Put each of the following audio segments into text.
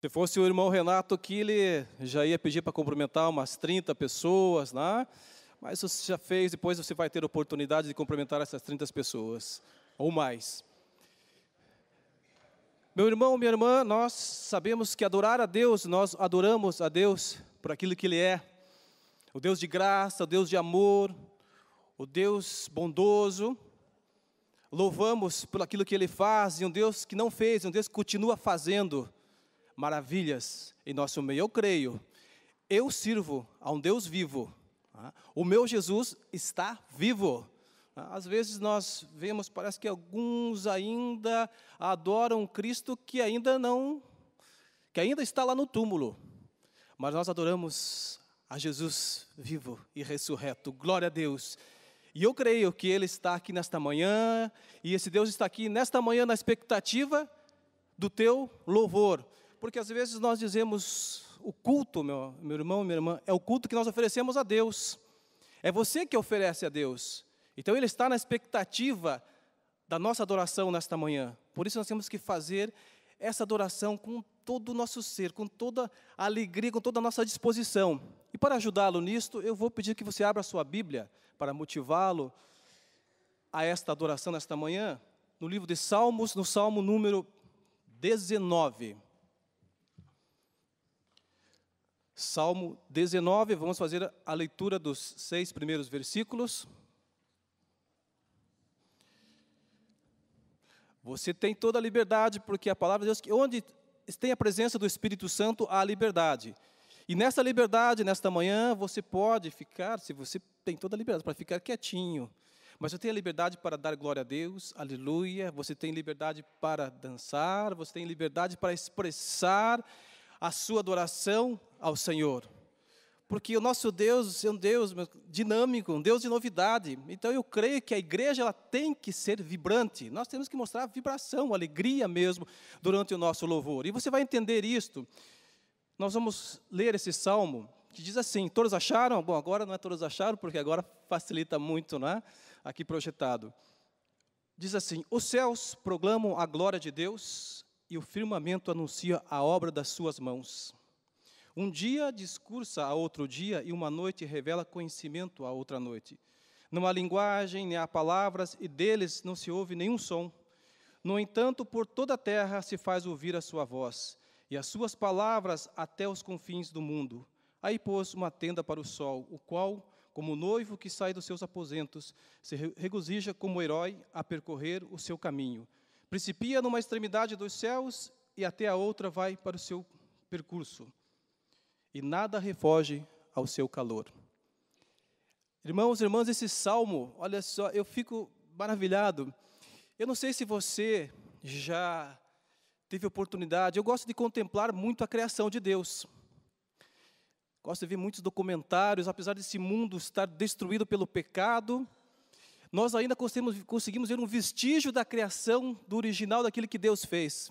Se fosse o irmão Renato aqui, ele já ia pedir para cumprimentar umas 30 pessoas, né? Mas você já fez, depois você vai ter a oportunidade de cumprimentar essas 30 pessoas, ou mais. Meu irmão, minha irmã, nós sabemos que adorar a Deus, nós adoramos a Deus por aquilo que Ele é. O Deus de graça, o Deus de amor, o Deus bondoso. Louvamos por aquilo que Ele faz, e um Deus que não fez, um Deus que continua fazendo maravilhas em nosso meio. Eu creio, eu sirvo a um Deus vivo. O meu Jesus está vivo. Às vezes nós vemos, parece que alguns ainda adoram Cristo que ainda está lá no túmulo. Mas nós adoramos a Jesus vivo e ressurreto. Glória a Deus. E eu creio que Ele está aqui nesta manhã, e esse Deus está aqui nesta manhã na expectativa do teu louvor. Porque às vezes nós dizemos, o culto, meu irmão, minha irmã, é o culto que nós oferecemos a Deus. É você que oferece a Deus. Então Ele está na expectativa da nossa adoração nesta manhã. Por isso nós temos que fazer essa adoração com todo o nosso ser, com toda a alegria, com toda a nossa disposição. E para ajudá-lo nisto, eu vou pedir que você abra a sua Bíblia para motivá-lo a esta adoração nesta manhã, no livro de Salmos, no Salmo número 19. Salmo 19, vamos fazer a leitura dos 6 primeiros versículos. Você tem toda a liberdade, porque a palavra de Deus, que onde tem a presença do Espírito Santo, há liberdade. E nessa liberdade, nesta manhã, você pode ficar, se você tem toda a liberdade, para ficar quietinho. Mas você tem a liberdade para dar glória a Deus, aleluia. Você tem liberdade para dançar, você tem liberdade para expressar a sua adoração ao Senhor. Porque o nosso Deus é um Deus dinâmico, um Deus de novidade. Então eu creio que a igreja ela tem que ser vibrante. Nós temos que mostrar vibração, alegria mesmo, durante o nosso louvor. E você vai entender isto. Nós vamos ler esse salmo, que diz assim, todos acharam? Bom, agora não é todos acharam, porque agora facilita muito, não é? Aqui projetado. Diz assim, os céus proclamam a glória de Deus, e o firmamento anuncia a obra das suas mãos. Um dia discursa a outro dia, e uma noite revela conhecimento a outra noite. Não há linguagem, nem há palavras, e deles não se ouve nenhum som. No entanto, por toda a terra se faz ouvir a sua voz, e as suas palavras até os confins do mundo. Aí pôs uma tenda para o sol, o qual, como noivo que sai dos seus aposentos, se regozija como herói a percorrer o seu caminho. Principia numa extremidade dos céus, e até a outra vai para o seu percurso. E nada refoge ao seu calor. Irmãos e irmãs, esse salmo, olha só, eu fico maravilhado. Eu não sei se você já teve oportunidade, eu gosto de contemplar muito a criação de Deus. Gosto de ver muitos documentários, apesar desse mundo estar destruído pelo pecado, nós ainda conseguimos ver um vestígio da criação, do original, daquilo que Deus fez.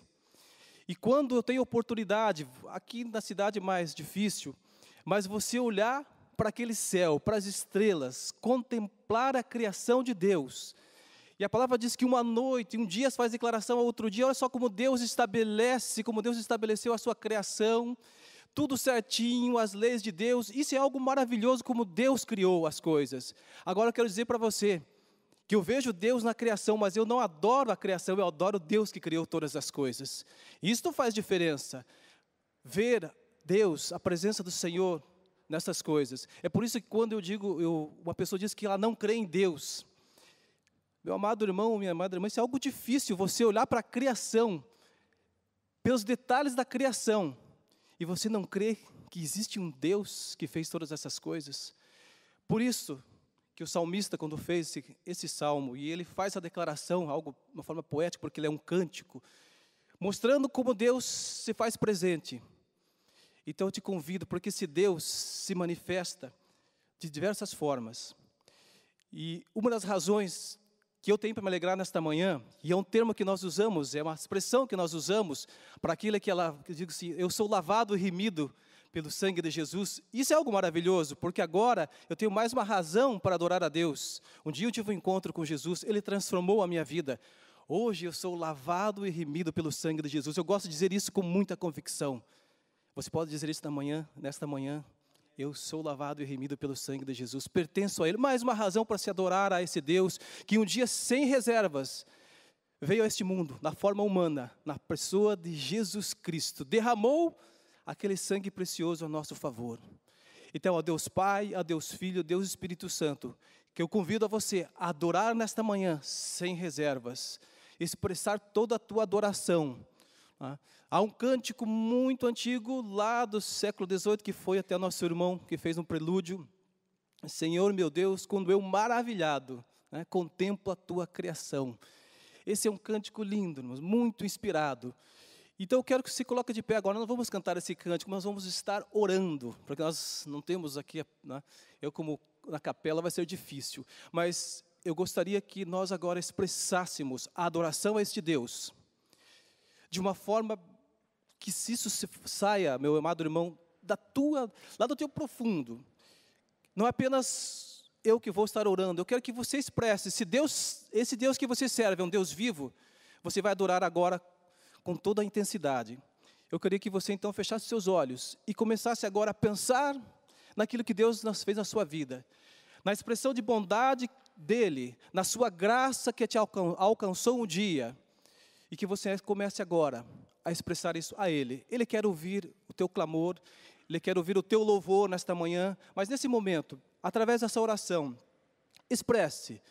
E quando eu tenho oportunidade, aqui na cidade mais difícil, mas você olhar para aquele céu, para as estrelas, contemplar a criação de Deus. E a palavra diz que uma noite, um dia faz declaração ao outro dia, olha só como Deus estabelece, como Deus estabeleceu a sua criação, tudo certinho, as leis de Deus, isso é algo maravilhoso como Deus criou as coisas. Agora eu quero dizer para você, que eu vejo Deus na criação, mas eu não adoro a criação, eu adoro Deus que criou todas as coisas. E isso faz diferença. Ver Deus, a presença do Senhor nessas coisas. É por isso que quando eu digo, uma pessoa diz que ela não crê em Deus. Meu amado irmão, minha amada irmã, isso é algo difícil, você olhar para a criação, pelos detalhes da criação, e você não crê que existe um Deus que fez todas essas coisas. Por isso que o salmista, quando fez esse salmo, e ele faz a declaração, uma forma poética, porque ele é um cântico, mostrando como Deus se faz presente. Então eu te convido, porque esse Deus se manifesta de diversas formas. E uma das razões que eu tenho para me alegrar nesta manhã, e é um termo que nós usamos, é uma expressão que nós usamos, para aquilo que eu digo assim, eu sou lavado e remido pelo sangue de Jesus. Isso é algo maravilhoso, porque agora eu tenho mais uma razão para adorar a Deus. Um dia eu tive um encontro com Jesus, Ele transformou a minha vida. Hoje eu sou lavado e remido pelo sangue de Jesus. Eu gosto de dizer isso com muita convicção. Você pode dizer isso nesta manhã? Eu sou lavado e remido pelo sangue de Jesus, pertenço a Ele. Mais uma razão para se adorar a esse Deus que um dia, sem reservas, veio a este mundo, na forma humana, na pessoa de Jesus Cristo. Derramou aquele sangue precioso a nosso favor. Então, a Deus Pai, a Deus Filho, a Deus Espírito Santo, que eu convido a você a adorar nesta manhã, sem reservas, expressar toda a tua adoração. Há um cântico muito antigo, lá do século XVIII, que foi até nosso irmão, que fez um prelúdio. Senhor meu Deus, quando eu maravilhado, contemplo a tua criação. Esse é um cântico lindo, irmãos, muito inspirado. Então eu quero que você coloque de pé agora. Nós vamos cantar esse cântico, mas vamos estar orando, porque nós não temos aqui, eu como na capela vai ser difícil, mas eu gostaria que nós agora expressássemos a adoração a este Deus, de uma forma que se isso saia, meu amado irmão, lá do teu profundo. Não é apenas eu que vou estar orando, eu quero que você expresse, esse Deus que você serve é um Deus vivo, você vai adorar agora com toda a intensidade. Eu queria que você então fechasse seus olhos e começasse agora a pensar naquilo que Deus fez na sua vida, na expressão de bondade dEle, na sua graça que te alcançou um dia, e que você comece agora a expressar isso a Ele. Ele quer ouvir o teu clamor, Ele quer ouvir o teu louvor nesta manhã, mas nesse momento, através dessa oração, expresse,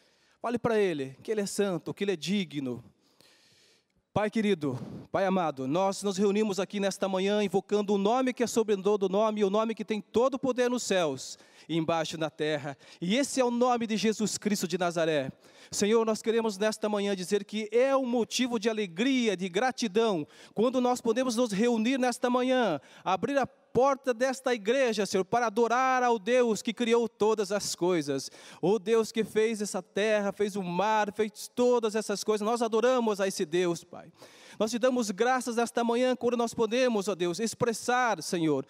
fale para Ele que Ele é santo, que Ele é digno. Pai querido, Pai amado, nós nos reunimos aqui nesta manhã invocando o nome que é sobre todo nome, o nome que tem todo o poder nos céus e embaixo na terra. E esse é o nome de Jesus Cristo de Nazaré. Senhor, nós queremos nesta manhã dizer que é um motivo de alegria, de gratidão, quando nós podemos nos reunir nesta manhã, abrir a porta desta igreja, Senhor, para adorar ao Deus que criou todas as coisas. O Deus que fez essa terra, fez o mar, fez todas essas coisas. Nós adoramos a esse Deus, Pai. Nós te damos graças nesta manhã, quando nós podemos, ó Deus, expressar, Senhor,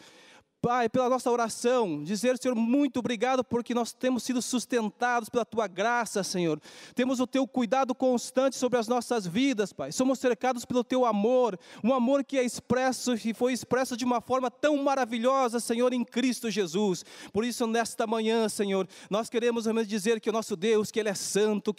Pai, pela nossa oração, dizer, Senhor, muito obrigado, porque nós temos sido sustentados pela Tua graça, Senhor. Temos o Teu cuidado constante sobre as nossas vidas, Pai. Somos cercados pelo Teu amor, um amor que é expresso, e foi expresso de uma forma tão maravilhosa, Senhor, em Cristo Jesus. Por isso, nesta manhã, Senhor, nós queremos realmente dizer que o nosso Deus, que Ele é santo,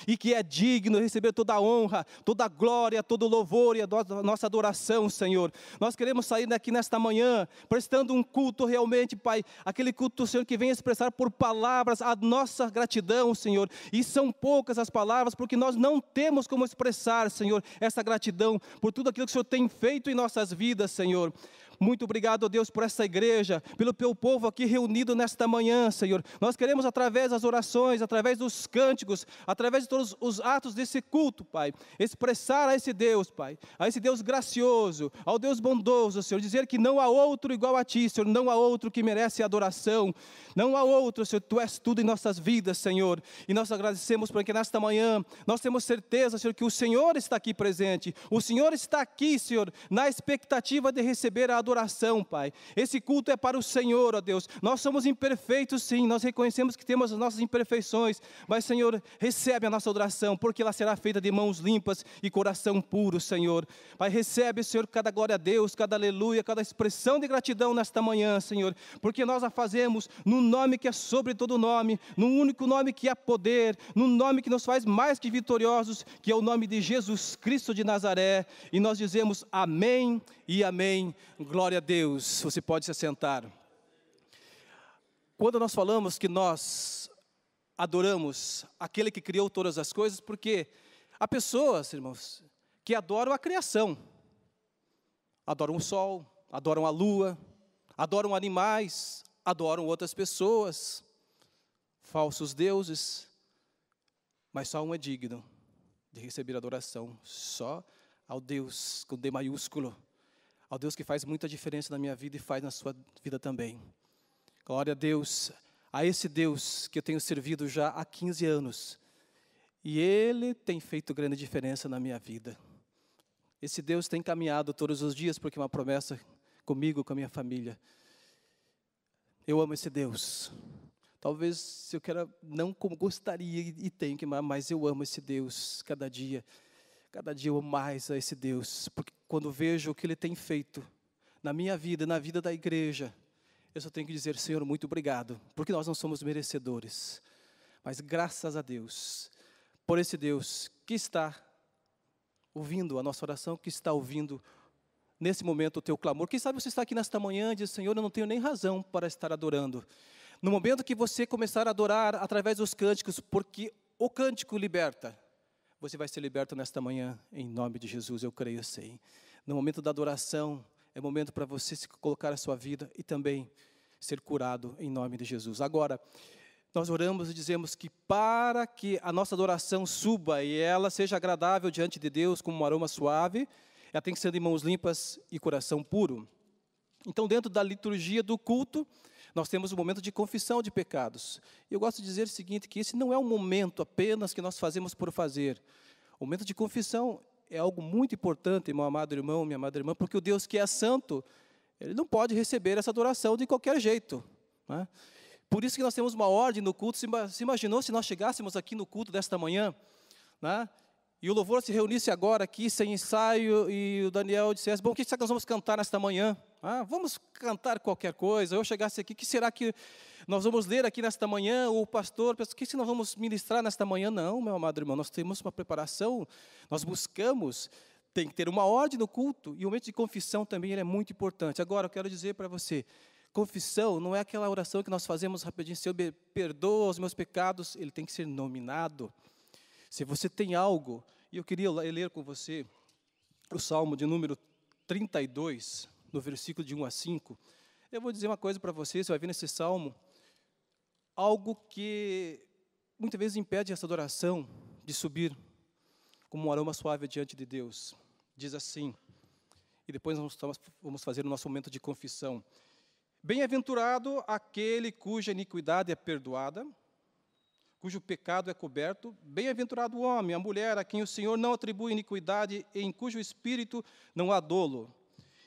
e que é digno de receber toda a honra, toda a glória, todo o louvor e a nossa adoração, Senhor. Nós queremos sair daqui nesta manhã, prestando um culto realmente, Pai, aquele culto, Senhor, que vem expressar por palavras a nossa gratidão, Senhor, e são poucas as palavras, porque nós não temos como expressar, Senhor, essa gratidão, por tudo aquilo que o Senhor tem feito em nossas vidas, Senhor. Muito obrigado, Deus, por essa igreja, pelo teu povo aqui reunido nesta manhã, Senhor. Nós queremos, através das orações, através dos cânticos, através de todos os atos desse culto, Pai, expressar a esse Deus, Pai, a esse Deus gracioso, ao Deus bondoso, Senhor, dizer que não há outro igual a Ti, Senhor, não há outro que merece adoração, não há outro, Senhor, Tu és tudo em nossas vidas, Senhor, e nós agradecemos porque nesta manhã nós temos certeza, Senhor, que o Senhor está aqui presente, o Senhor está aqui, Senhor, na expectativa de receber a adoração, Pai. Esse culto é para o Senhor, ó Deus. Nós somos imperfeitos, sim, nós reconhecemos que temos as nossas imperfeições, mas, Senhor, recebe a nossa adoração, porque ela será feita de mãos limpas e coração puro, Senhor. Pai, recebe, Senhor, cada glória a Deus, cada aleluia, cada expressão de gratidão nesta manhã, Senhor, porque nós a fazemos num nome que é sobre todo nome, num único nome que há poder, num nome que nos faz mais que vitoriosos, que é o nome de Jesus Cristo de Nazaré, e nós dizemos amém e amém. Glória a Deus. Você pode se assentar. Quando nós falamos que nós adoramos aquele que criou todas as coisas, porque há pessoas, irmãos, que adoram a criação, adoram o sol, adoram a lua, adoram animais, adoram outras pessoas, falsos deuses, mas só um é digno de receber adoração, só ao Deus com D maiúsculo, ao Deus que faz muita diferença na minha vida e faz na sua vida também. Glória a Deus, a esse Deus que eu tenho servido já há 15 anos. E Ele tem feito grande diferença na minha vida. Esse Deus tem caminhado todos os dias, porque é uma promessa comigo, com a minha família. Eu amo esse Deus. Talvez eu queira, não como gostaria e tenho que amar, mas eu amo esse Deus cada dia. Cada dia eu amo mais a esse Deus, porque quando vejo o que Ele tem feito na minha vida, na vida da igreja, eu só tenho que dizer, Senhor, muito obrigado, porque nós não somos merecedores, mas graças a Deus, por esse Deus que está ouvindo a nossa oração, que está ouvindo nesse momento o teu clamor. Quem sabe você está aqui nesta manhã e diz, Senhor, eu não tenho nem razão para estar adorando. No momento que você começar a adorar através dos cânticos, porque o cântico liberta, você vai ser liberto nesta manhã, em nome de Jesus, eu creio, sei. No momento da adoração, é momento para você se colocar a sua vida e também ser curado em nome de Jesus. Agora, nós oramos e dizemos que para que a nossa adoração suba e ela seja agradável diante de Deus como um aroma suave, ela tem que ser de mãos limpas e coração puro. Então, dentro da liturgia do culto, nós temos um momento de confissão de pecados. Eu gosto de dizer o seguinte, que esse não é um momento apenas que nós fazemos por fazer. O momento de confissão é algo muito importante, meu amado irmão, minha amada irmã, porque o Deus que é santo, Ele não pode receber essa adoração de qualquer jeito, né? Por isso que nós temos uma ordem no culto. Se imaginou se nós chegássemos aqui no culto desta manhã, né, e o louvor se reunisse agora aqui, sem ensaio, e o Daniel dissesse, bom, o que será que nós vamos cantar nesta manhã? Vamos cantar qualquer coisa. Eu chegasse aqui, o que será que nós vamos ler aqui nesta manhã? O pastor, o que nós vamos ministrar nesta manhã? Não, meu amado irmão, nós temos uma preparação, nós buscamos, tem que ter uma ordem no culto, e o momento de confissão também ele é muito importante. Agora, eu quero dizer para você, confissão não é aquela oração que nós fazemos rapidinho, Senhor, perdoa os meus pecados, ele tem que ser nominado. Se você tem algo, e eu queria ler com você o Salmo de número 32, no versículo de 1 a 5, eu vou dizer uma coisa para você, você vai ver nesse Salmo, algo que muitas vezes impede essa adoração de subir como um aroma suave diante de Deus. Diz assim, e depois nós vamos fazer o nosso momento de confissão. Bem-aventurado aquele cuja iniquidade é perdoada, cujo pecado é coberto. Bem-aventurado o homem, a mulher, a quem o Senhor não atribui iniquidade, e em cujo espírito não há dolo.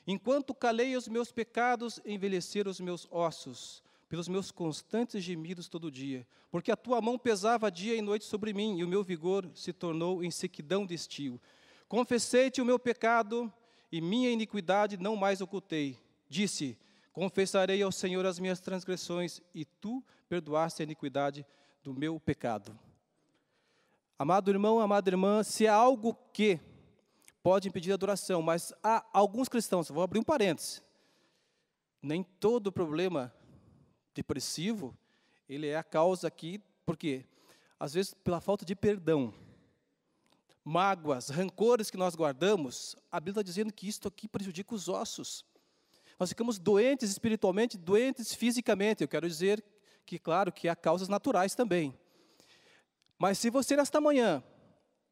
Enquanto calei os meus pecados, envelheceram os meus ossos, pelos meus constantes gemidos todo dia. Porque a tua mão pesava dia e noite sobre mim, e o meu vigor se tornou em sequidão de estio. Confessei-te o meu pecado, e minha iniquidade não mais ocultei. Disse, confessarei ao Senhor as minhas transgressões, e tu perdoaste a iniquidade do meu pecado. Amado irmão, amada irmã, se há algo que pode impedir a adoração, mas há alguns cristãos, vou abrir um parênteses, nem todo problema depressivo, ele é a causa aqui, porque às vezes pela falta de perdão, mágoas, rancores que nós guardamos, a Bíblia está dizendo que isto aqui prejudica os ossos. Nós ficamos doentes espiritualmente, doentes fisicamente. Eu quero dizer que, claro, que há causas naturais também. Mas se você, nesta manhã,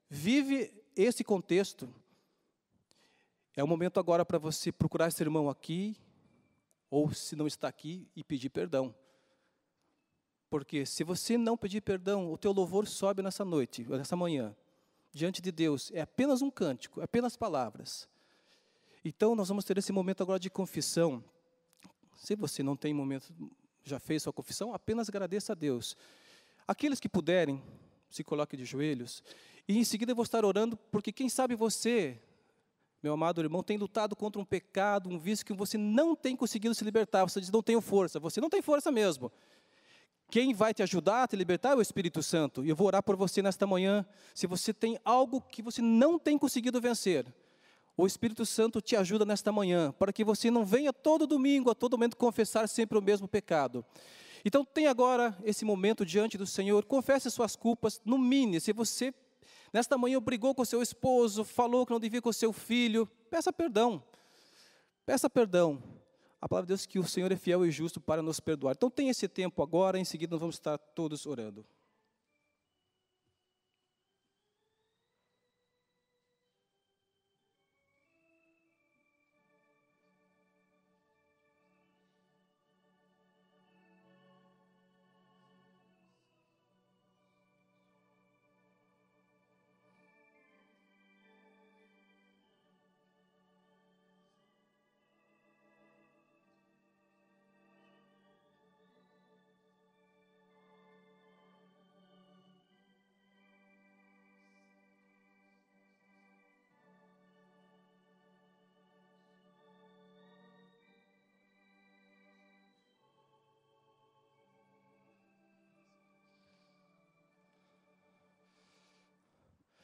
vive esse contexto, é o momento agora para você procurar esse irmão aqui, ou se não está aqui, e pedir perdão. Porque se você não pedir perdão, o teu louvor sobe nessa noite, nessa manhã, diante de Deus. É apenas um cântico, é apenas palavras. Então, nós vamos ter esse momento agora de confissão. Se você não tem momento, já fez sua confissão, apenas agradeça a Deus. Aqueles que puderem, se coloquem de joelhos. E em seguida eu vou estar orando, porque quem sabe você, meu amado irmão, tem lutado contra um pecado, um vício que você não tem conseguido se libertar. Você diz, não tenho força. Você não tem força mesmo. Quem vai te ajudar a te libertar é o Espírito Santo. E eu vou orar por você nesta manhã. Se você tem algo que você não tem conseguido vencer, o Espírito Santo te ajuda nesta manhã, para que você não venha todo domingo, a todo momento, confessar sempre o mesmo pecado. Então, tem agora esse momento diante do Senhor, confesse suas culpas, no mínimo, se você, nesta manhã, brigou com seu esposo, falou que não devia com seu filho, peça perdão. Peça perdão. A palavra de Deus diz que o Senhor é fiel e justo para nos perdoar. Então, tem esse tempo agora, em seguida nós vamos estar todos orando.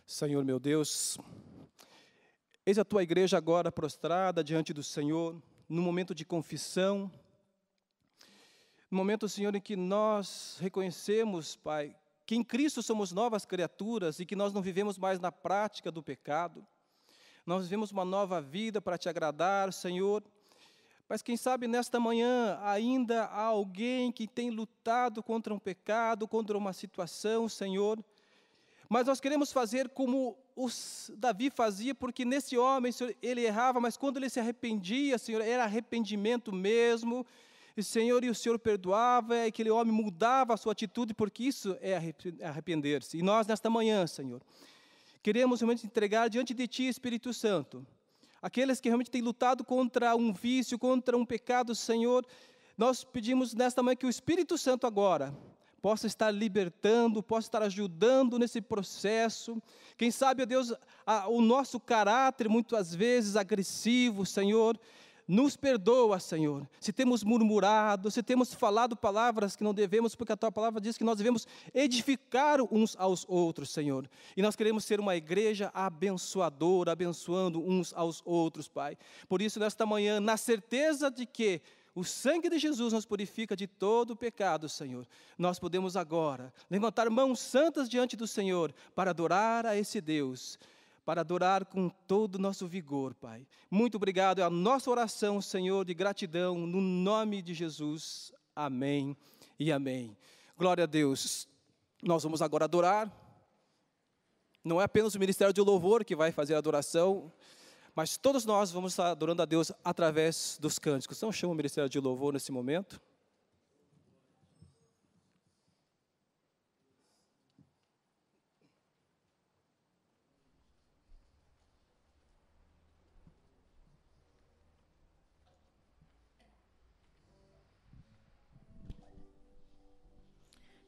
Senhor meu Deus, eis a tua igreja agora prostrada diante do Senhor, no momento de confissão, no momento, Senhor, em que nós reconhecemos, Pai, que em Cristo somos novas criaturas e que nós não vivemos mais na prática do pecado. Nós vivemos uma nova vida para te agradar, Senhor. Mas quem sabe nesta manhã ainda há alguém que tem lutado contra um pecado, contra uma situação, Senhor. Mas nós queremos fazer como Davi fazia, porque nesse homem, Senhor, ele errava, mas quando ele se arrependia, Senhor, era arrependimento mesmo. E, Senhor, e o Senhor perdoava, e aquele homem mudava a sua atitude, porque isso é arrepender-se. E nós, nesta manhã, Senhor, queremos realmente entregar diante de Ti, Espírito Santo, aqueles que realmente têm lutado contra um vício, contra um pecado, Senhor, nós pedimos nesta manhã que o Espírito Santo agora possa estar libertando, possa estar ajudando nesse processo. Quem sabe, ó Deus, o nosso caráter, muitas vezes agressivo, Senhor, nos perdoa, Senhor, se temos murmurado, se temos falado palavras que não devemos, porque a Tua palavra diz que nós devemos edificar uns aos outros, Senhor. E nós queremos ser uma igreja abençoadora, abençoando uns aos outros, Pai. Por isso, nesta manhã, na certeza de que o sangue de Jesus nos purifica de todo o pecado, Senhor, nós podemos agora levantar mãos santas diante do Senhor para adorar a esse Deus, para adorar com todo o nosso vigor, Pai. Muito obrigado, é a nossa oração, Senhor, de gratidão, no nome de Jesus. Amém e amém. Glória a Deus. Nós vamos agora adorar. Não é apenas o Ministério de Louvor que vai fazer a adoração, mas todos nós vamos estar adorando a Deus através dos cânticos. Então chama o Ministério de Louvor nesse momento.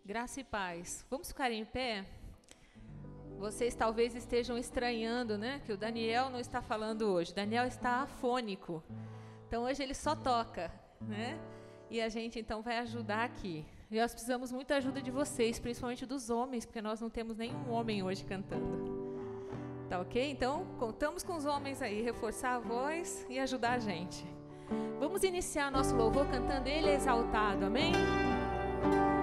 Graça e paz. Vamos ficar em pé? Vocês talvez estejam estranhando, né? Que o Daniel não está falando hoje. Daniel está afônico. Então hoje ele só toca, né? E a gente então vai ajudar aqui. E nós precisamos muito da ajuda de vocês, principalmente dos homens, porque nós não temos nenhum homem hoje cantando. Tá ok? Então contamos com os homens aí, reforçar a voz e ajudar a gente. Vamos iniciar nosso louvor cantando Ele é exaltado, amém? Louvarei.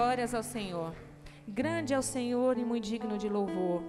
glórias ao Senhor. Grande é o Senhor e muito digno de louvor.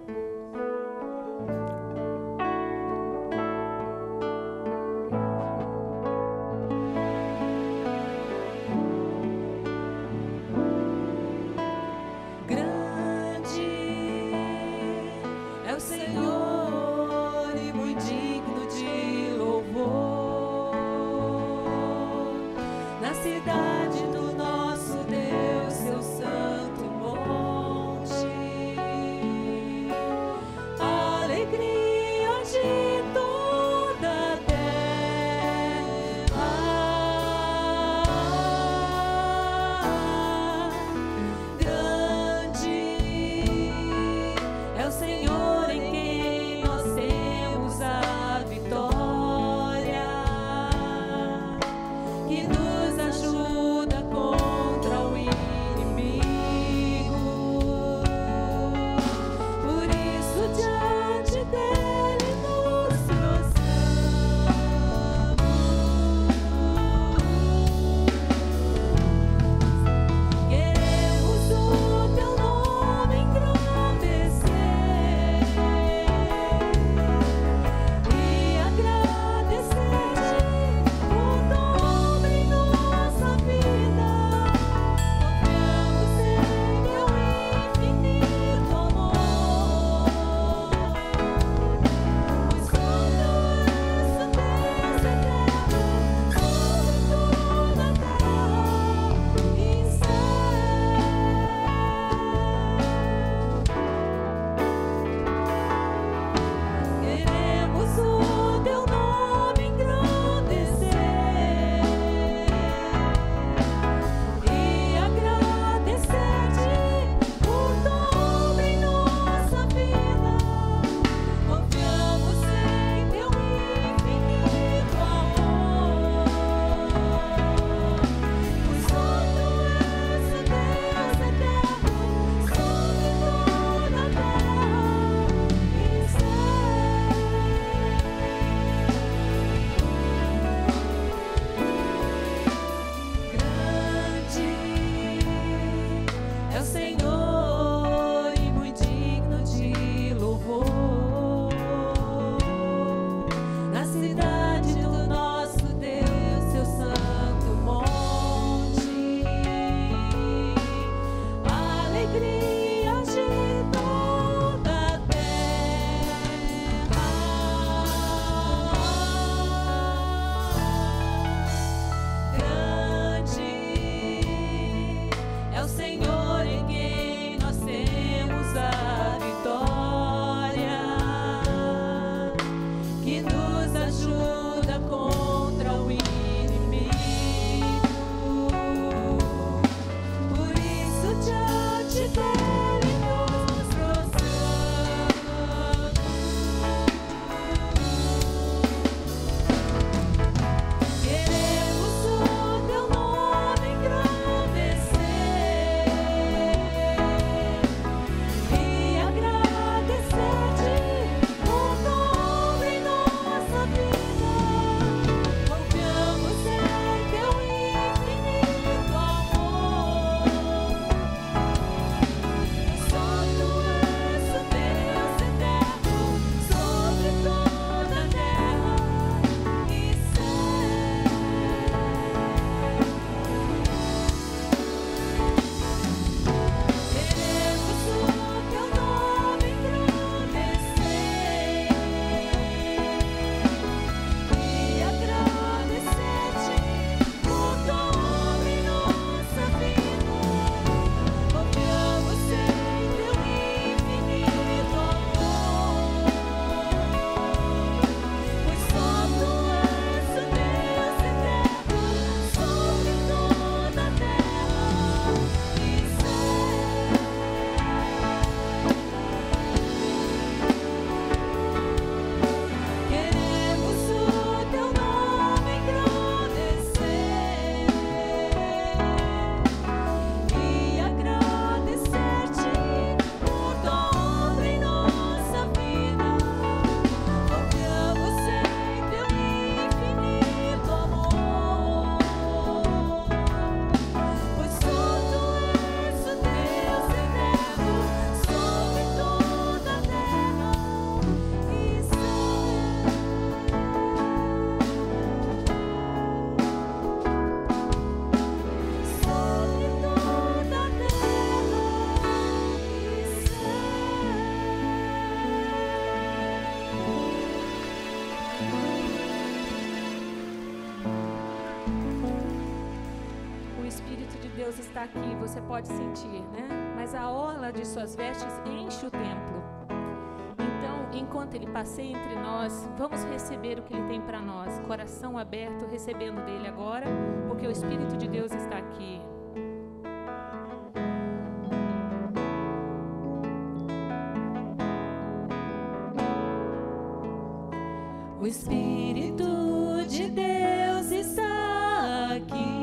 Deus está aqui, você pode sentir, né? Mas a orla de suas vestes enche o templo. Então, enquanto Ele passeia entre nós, vamos receber o que Ele tem para nós. Coração aberto, recebendo dEle agora, porque o Espírito de Deus está aqui. O Espírito de Deus está aqui,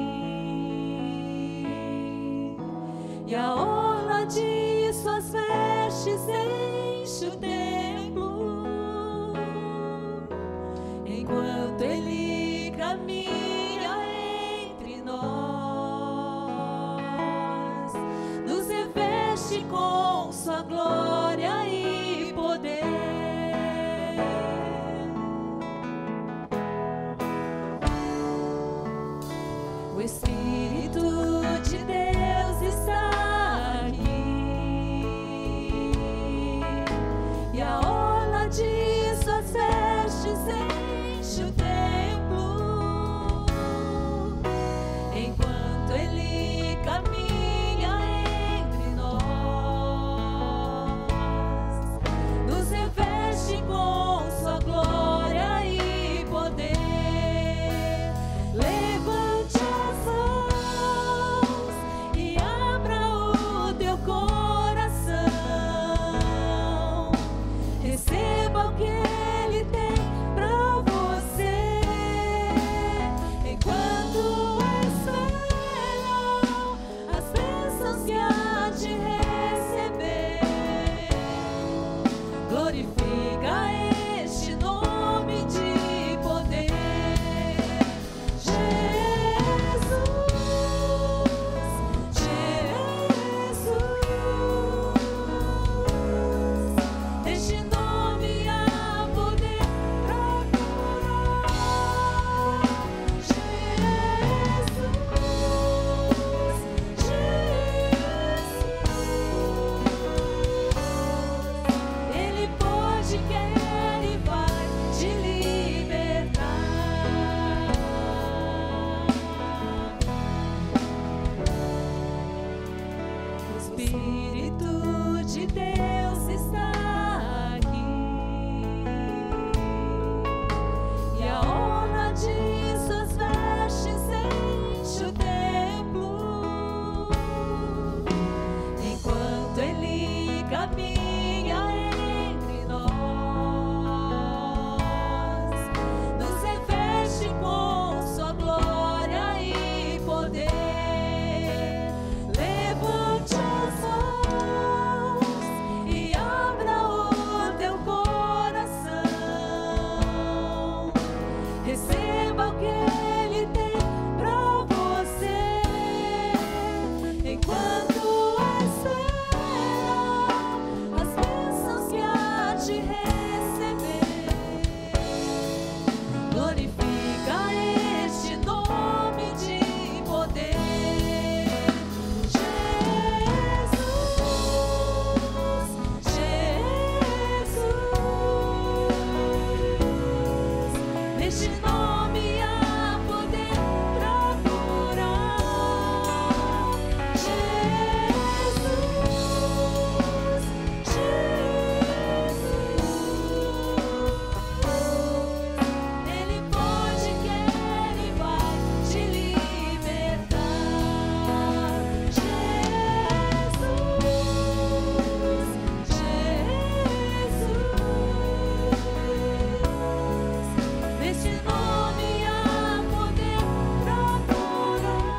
e a orla de suas vestes enche o templo, enquanto Ele caminha entre nós, nos reveste com sua glória e poder. O Espírito de Deus está aqui, e a orla de suas vestes enche o templo, enquanto Ele caminha entre nós, nos reveste com sua glória e poder. Levante as mãos e abra o teu coração. Receba o que Ele tem pra você, enquanto esperam as bênçãos que há de receber. Glorifica este nome de poder. Este nome há poder pra curar. Ele pode, quer e vai te libertar. O Espírito de Deus está aqui, e a orla de suas vestes enche o templo, enquanto Ele caminha entre nós, nos reveste com sua glória e poder. Levante as mãos e abra o teu coração. Receba o que Ele tem pra você, enquanto espera as bênçãos que há de receber. Glorifica este nome de poder. Neste nome há poder pra curar. Ele pode, quer e vai te libertar. Neste nome há poder pra curar.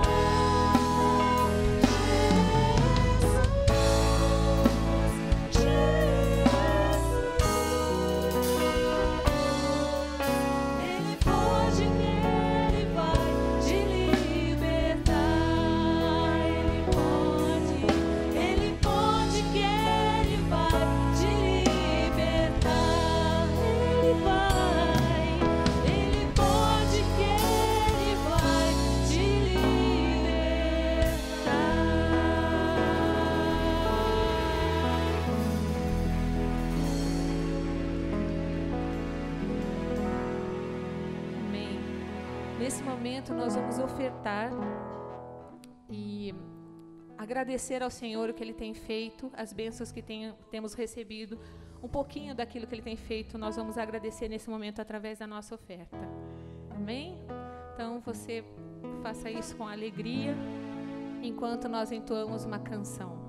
Ele pode, quer e vai te libertar. Ele pode, quer e vai te libertar. Ele pode, quer e vai te libertar. Amém. Nesse momento nós vamos ofertar, e agradecer ao Senhor o que Ele tem feito, as bênçãos que temos recebido, um pouquinho daquilo que Ele tem feito, nós vamos agradecer nesse momento através da nossa oferta. Amém? Então você faça isso com alegria, enquanto nós entoamos uma canção.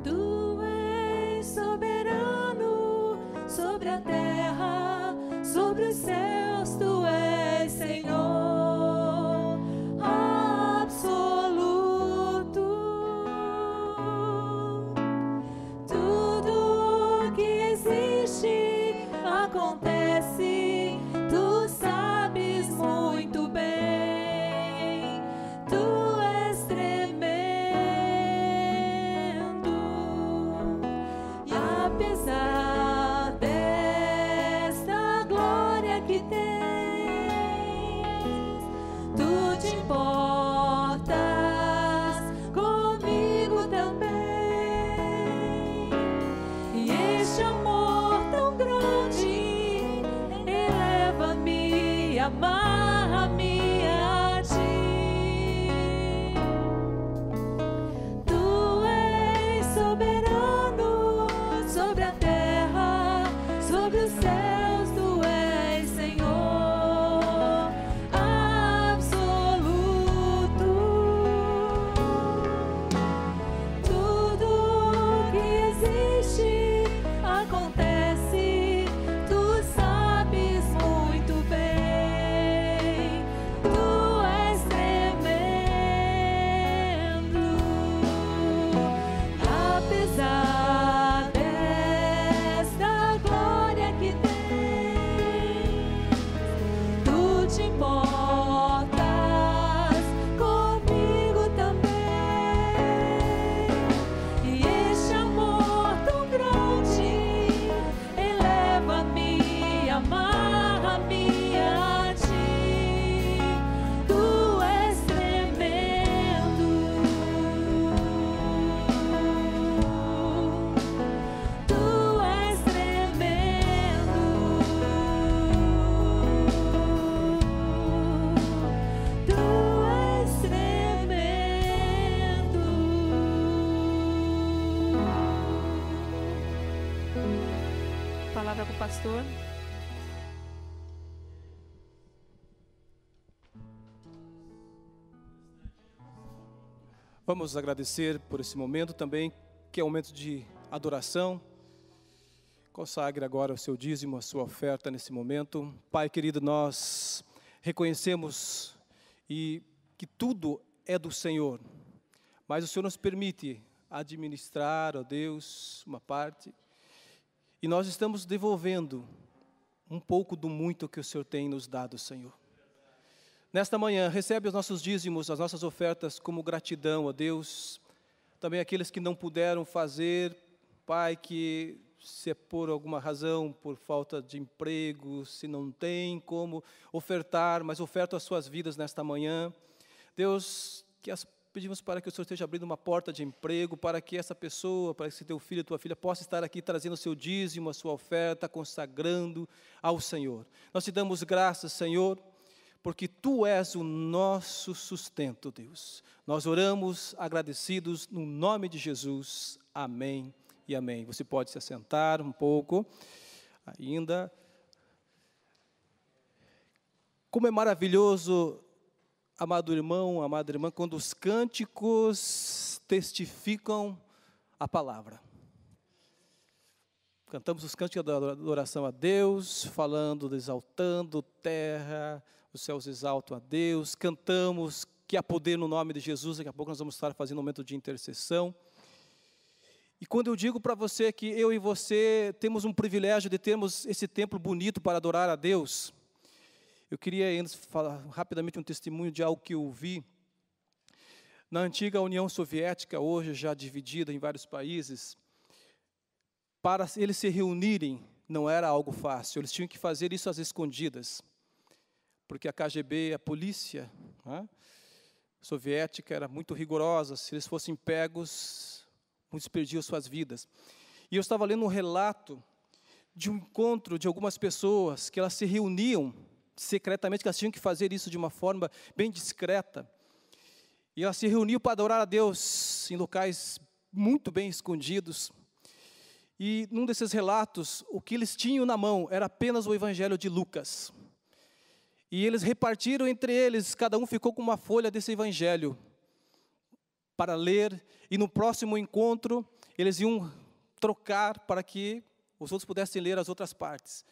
Tu és soberano sobre a terra, sobre os céus, tu és Senhor absoluto. Tudo que existe acontece, tu sabes muito bem. Tu és tremendo, e apesar desta glória que tens, tu te importas comigo também. E este amor tão grande eleva-me, amarra-me a ti. Tu és soberano sobre a terra, sobre os céus, tu és Senhor absoluto. Tudo que existe acontece, tu sabes muito bem. Tu és tremendo, apesar desta glória que tens, tu te importas comigo também. E este amor tão grande eleva-me, amarra-me a ti. Tu és tremendo, tu és tremendo, tu és tremendo. Palavra com o pastor. Vamos agradecer por esse momento também, que é um momento de adoração. Consagre agora o seu dízimo, a sua oferta nesse momento. Pai querido, nós reconhecemos que tudo é do Senhor, mas o Senhor nos permite administrar, ó Deus, uma parte, e nós estamos devolvendo um pouco do muito que o Senhor tem nos dado, Senhor. Nesta manhã, recebe os nossos dízimos, as nossas ofertas como gratidão, ó Deus. Também aqueles que não puderam fazer, Pai, que se é por alguma razão, por falta de emprego, se não tem como ofertar, mas ofertam as suas vidas nesta manhã. Deus, pedimos para que o Senhor esteja abrindo uma porta de emprego, para que essa pessoa, para que esse teu filho e tua filha possa estar aqui trazendo o seu dízimo, a sua oferta, consagrando ao Senhor. Nós te damos graças, Senhor, porque Tu és o nosso sustento, Deus. Nós oramos agradecidos no nome de Jesus. Amém e amém. Você pode se assentar um pouco ainda. Como é maravilhoso, amado irmão, amada irmã, quando os cânticos testificam a palavra. Cantamos os cânticos da adoração a Deus, falando, exaltando terra, os céus exaltam a Deus, cantamos que há poder no nome de Jesus. Daqui a pouco nós vamos estar fazendo um momento de intercessão. E quando eu digo para você que eu e você temos um privilégio de termos esse templo bonito para adorar a Deus, eu queria ainda falar rapidamente um testemunho de algo que eu vi. Na antiga União Soviética, hoje já dividida em vários países, para eles se reunirem não era algo fácil, eles tinham que fazer isso às escondidas, porque a KGB, a polícia soviética, era muito rigorosa. Se eles fossem pegos, muitos perdiam suas vidas. E eu estava lendo um relato de um encontro de algumas pessoas, que elas se reuniam secretamente, que elas tinham que fazer isso de uma forma bem discreta. E elas se reuniam para adorar a Deus em locais muito bem escondidos. E num desses relatos, o que eles tinham na mão era apenas o Evangelho de Lucas. E eles repartiram entre eles, cada um ficou com uma folha desse Evangelho para ler. E no próximo encontro, eles iam trocar para que os outros pudessem ler as outras partes.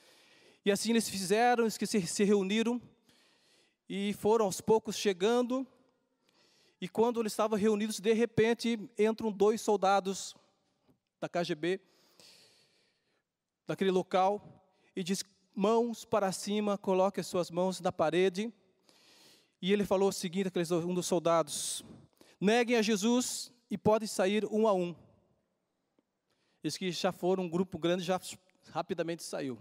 E assim eles fizeram, eles se reuniram e foram aos poucos chegando. E quando eles estavam reunidos, de repente, entram 2 soldados da KGB, daquele local, e diz: mãos para cima, coloque as suas mãos na parede. E ele falou o seguinte, um dos soldados: neguem a Jesus e podem sair um a um. Diz que já foram um grupo grande, já rapidamente saiu.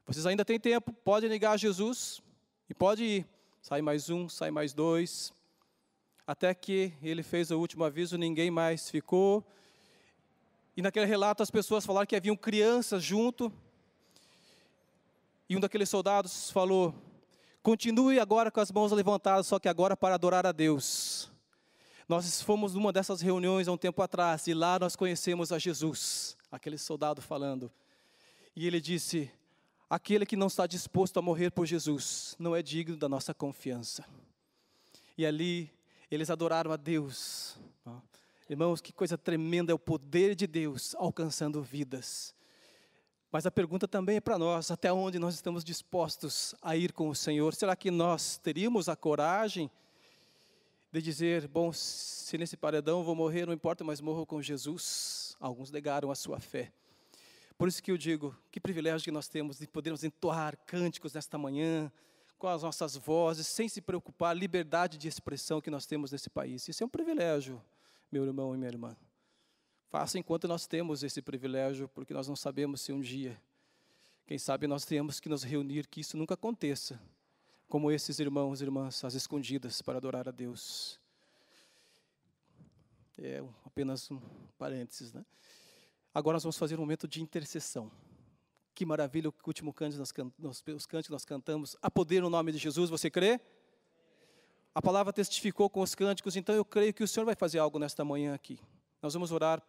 Vocês ainda têm tempo, podem negar a Jesus e pode ir. Sai mais um, sai mais 2. Até que ele fez o último aviso, ninguém mais ficou. E naquele relato as pessoas falaram que haviam crianças junto. E um daqueles soldados falou: continue agora com as mãos levantadas, só que agora para adorar a Deus. Nós fomos numa dessas reuniões há um tempo atrás, e lá nós conhecemos a Jesus. Aquele soldado falando. E ele disse: aquele que não está disposto a morrer por Jesus, não é digno da nossa confiança. E ali eles adoraram a Deus. Irmãos, que coisa tremenda é o poder de Deus alcançando vidas. Mas a pergunta também é para nós: até onde nós estamos dispostos a ir com o Senhor? Será que nós teríamos a coragem de dizer: bom, se nesse paredão eu vou morrer, não importa, mas morro com Jesus? Alguns negaram a sua fé. Por isso que eu digo, que privilégio que nós temos de podermos entoar cânticos nesta manhã, com as nossas vozes, sem se preocupar, a liberdade de expressão que nós temos nesse país. Isso é um privilégio, meu irmão e minha irmã. Faça enquanto nós temos esse privilégio, porque nós não sabemos se um dia, quem sabe nós temos que nos reunir, que isso nunca aconteça, como esses irmãos e irmãs, às escondidas, para adorar a Deus. É apenas um parênteses, né? Agora nós vamos fazer um momento de intercessão. Que maravilha o último cântico os cânticos nós cantamos. Há poder no nome de Jesus, você crê? A palavra testificou com os cânticos, então eu creio que o Senhor vai fazer algo nesta manhã aqui. Nós vamos orar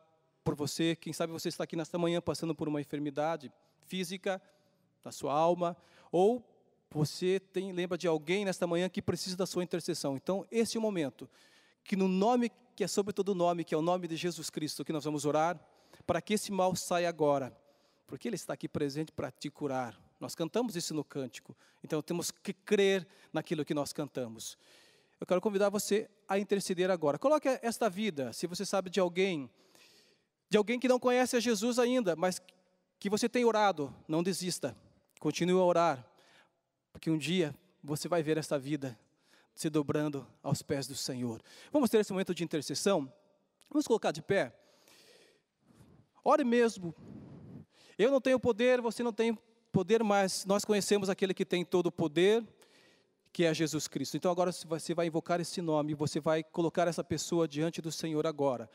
por você. Quem sabe você está aqui nesta manhã passando por uma enfermidade física da sua alma, ou você lembra de alguém nesta manhã que precisa da sua intercessão. Então esse é o momento que no nome que é sobre todo nome, que é o nome de Jesus Cristo, que nós vamos orar, para que esse mal saia agora, porque Ele está aqui presente para te curar. Nós cantamos isso no cântico, então temos que crer naquilo que nós cantamos. Eu quero convidar você a interceder agora. Coloque esta vida, se você sabe de alguém que não conhece a Jesus ainda, mas que você tem orado, não desista, continue a orar, porque um dia você vai ver esta vida se dobrando aos pés do Senhor. Vamos ter esse momento de intercessão? Vamos colocar de pé? Ore mesmo. Eu não tenho poder, você não tem poder, mas nós conhecemos aquele que tem todo o poder, que é Jesus Cristo. Então agora você vai invocar esse nome, você vai colocar essa pessoa diante do Senhor agora.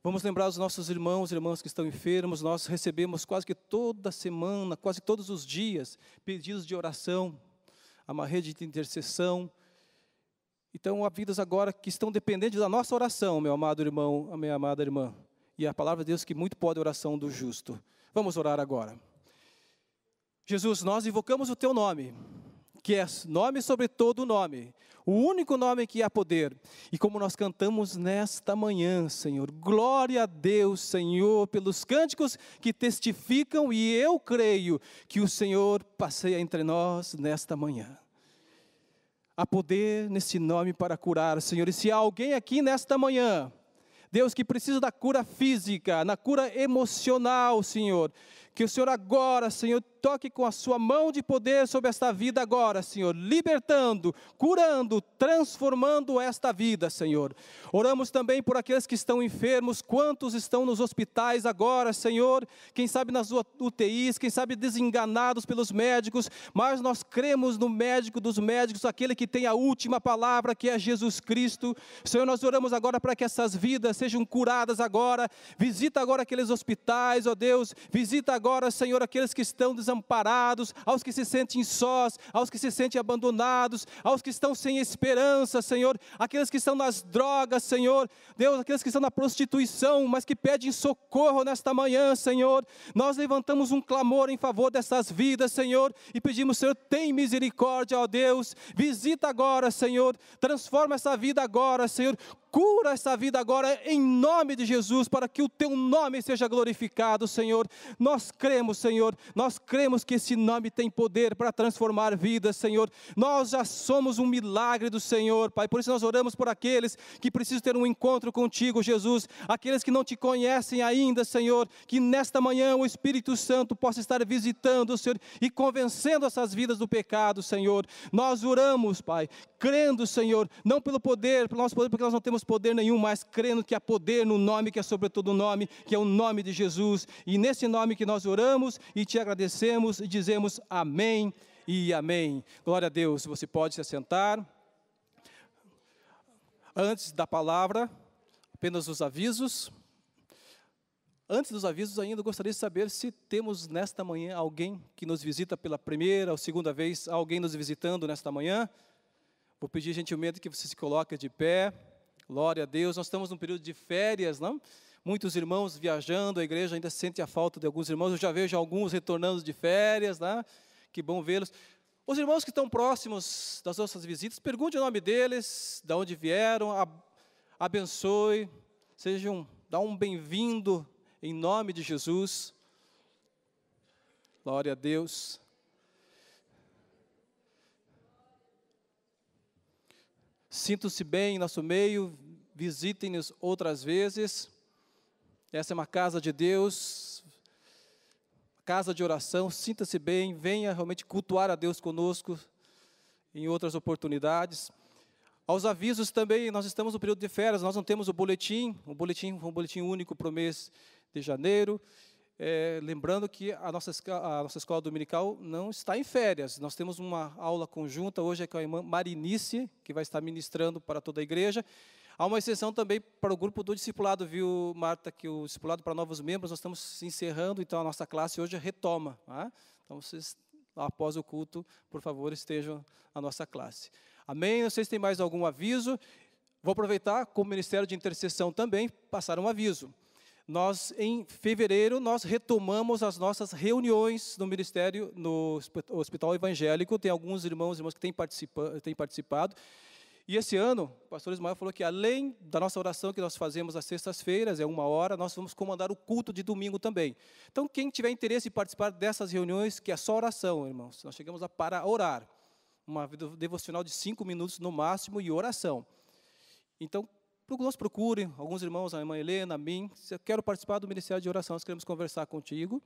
Vamos lembrar os nossos irmãos e irmãs que estão enfermos. Nós recebemos quase que toda semana, quase todos os dias, pedidos de oração, uma rede de intercessão. Então há vidas agora que estão dependentes da nossa oração, meu amado irmão, a minha amada irmã. E a palavra de Deus que muito pode a oração do justo. Vamos orar agora. Jesus, nós invocamos o Teu nome, que é nome sobre todo nome, o único nome que há poder. E como nós cantamos nesta manhã, Senhor, glória a Deus, Senhor, pelos cânticos que testificam, e eu creio que o Senhor passeia entre nós nesta manhã. Há poder nesse nome para curar, Senhor. E se há alguém aqui nesta manhã, Deus, que precisa da cura física, na cura emocional, Senhor, que o Senhor agora, Senhor, toque com a sua mão de poder sobre esta vida agora, Senhor, libertando, curando, transformando esta vida, Senhor. Oramos também por aqueles que estão enfermos, quantos estão nos hospitais agora, Senhor, quem sabe nas UTIs, quem sabe desenganados pelos médicos, mas nós cremos no médico dos médicos, aquele que tem a última palavra, que é Jesus Cristo. Senhor, nós oramos agora para que essas vidas sejam curadas agora. Visita agora aqueles hospitais, ó Deus, visita agora agora, Senhor, aqueles que estão desamparados, aos que se sentem sós, aos que se sentem abandonados, aos que estão sem esperança, Senhor, aqueles que estão nas drogas, Senhor, Deus, aqueles que estão na prostituição, mas que pedem socorro nesta manhã, Senhor. Nós levantamos um clamor em favor dessas vidas, Senhor, e pedimos, Senhor, tem misericórdia, ó Deus, visita agora, Senhor, transforma essa vida agora, Senhor, cura essa vida agora em nome de Jesus, para que o teu nome seja glorificado, Senhor. Nós cremos, Senhor, nós cremos que esse nome tem poder para transformar vidas, Senhor. Nós já somos um milagre do Senhor, Pai, por isso nós oramos por aqueles que precisam ter um encontro contigo, Jesus, aqueles que não te conhecem ainda, Senhor, que nesta manhã o Espírito Santo possa estar visitando, Senhor, e convencendo essas vidas do pecado, Senhor. Nós oramos, Pai, crendo, Senhor, não pelo poder, pelo nosso poder, porque nós não temos poder nenhum, mas crendo que há poder no nome que é sobre todo nome, que é o nome de Jesus, e nesse nome que nós oramos e te agradecemos e dizemos amém e amém. Glória a Deus. Você pode se assentar. Antes da palavra, apenas os avisos. Antes dos avisos ainda, eu gostaria de saber se temos nesta manhã alguém que nos visita pela primeira ou segunda vez, alguém nos visitando nesta manhã. Vou pedir gentilmente que você se coloque de pé. Glória a Deus. Nós estamos num período de férias, não? Muitos irmãos viajando, a igreja ainda sente a falta de alguns irmãos. Eu já vejo alguns retornando de férias, né? Que bom vê-los. Os irmãos que estão próximos das nossas visitas, pergunte o nome deles, de onde vieram, abençoe, dá um bem-vindo em nome de Jesus. Glória a Deus. Sintam-se bem em nosso meio, visitem-nos outras vezes. Essa é uma casa de Deus, casa de oração. Sinta-se bem, venha realmente cultuar a Deus conosco em outras oportunidades. Aos avisos também, nós estamos no período de férias, nós não temos o boletim, um boletim único para o mês de janeiro. Lembrando que a nossa escola dominical não está em férias. Nós temos uma aula conjunta hoje com a irmã Marinice, que vai estar ministrando para toda a igreja. Há uma exceção também para o grupo do discipulado, viu, Marta, que o discipulado para novos membros, nós estamos encerrando, então a nossa classe hoje retoma. Tá? Então, vocês, após o culto, por favor, estejam na nossa classe. Amém? Não sei se tem mais algum aviso. Vou aproveitar, como Ministério de Intercessão também, passar um aviso. Nós, em fevereiro, nós retomamos as nossas reuniões no Ministério, no Hospital Evangélico. Tem alguns irmãos que têm participado. E esse ano, o pastor Ismael falou que, além da nossa oração que nós fazemos às sextas-feiras, 1h, nós vamos comandar o culto de domingo também. Então, quem tiver interesse em participar dessas reuniões, que é só oração, irmãos, nós chegamos para orar. Uma devocional de 5 minutos no máximo e oração. Então, nos procurem, alguns irmãos, a irmã Helena, a mim, se eu quero participar do Ministério de Oração, nós queremos conversar contigo,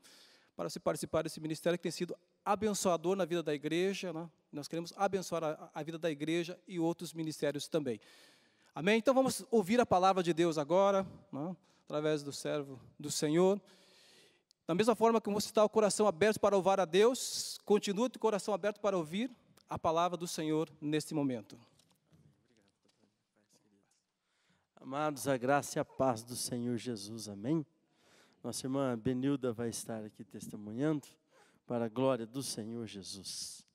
para você participar desse ministério que tem sido abençoador na vida da igreja, né? Nós queremos abençoar a vida da igreja e outros ministérios também. Amém? Então vamos ouvir a palavra de Deus agora, né? Através do servo do Senhor. Da mesma forma que você está o coração aberto para louvar a Deus, continue o coração aberto para ouvir a palavra do Senhor neste momento. Amados, a graça e a paz do Senhor Jesus, amém? Nossa irmã Benilda vai estar aqui testemunhando para a glória do Senhor Jesus.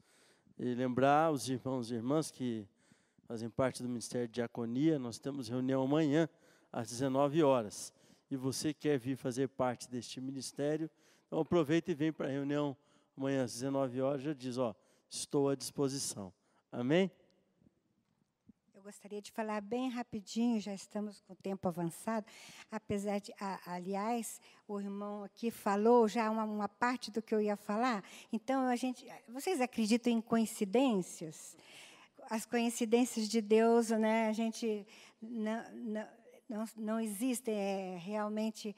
E lembrar os irmãos e irmãs que fazem parte do Ministério de Diaconia, nós temos reunião amanhã às 19h. E você quer vir fazer parte deste ministério, então aproveita e vem para a reunião amanhã às 19h, já diz, estou à disposição. Amém? Gostaria de falar bem rapidinho, já estamos com o tempo avançado, apesar de, aliás, o irmão aqui falou já uma parte do que eu ia falar. Então, vocês acreditam em coincidências? As coincidências de Deus, né, a gente não existem, realmente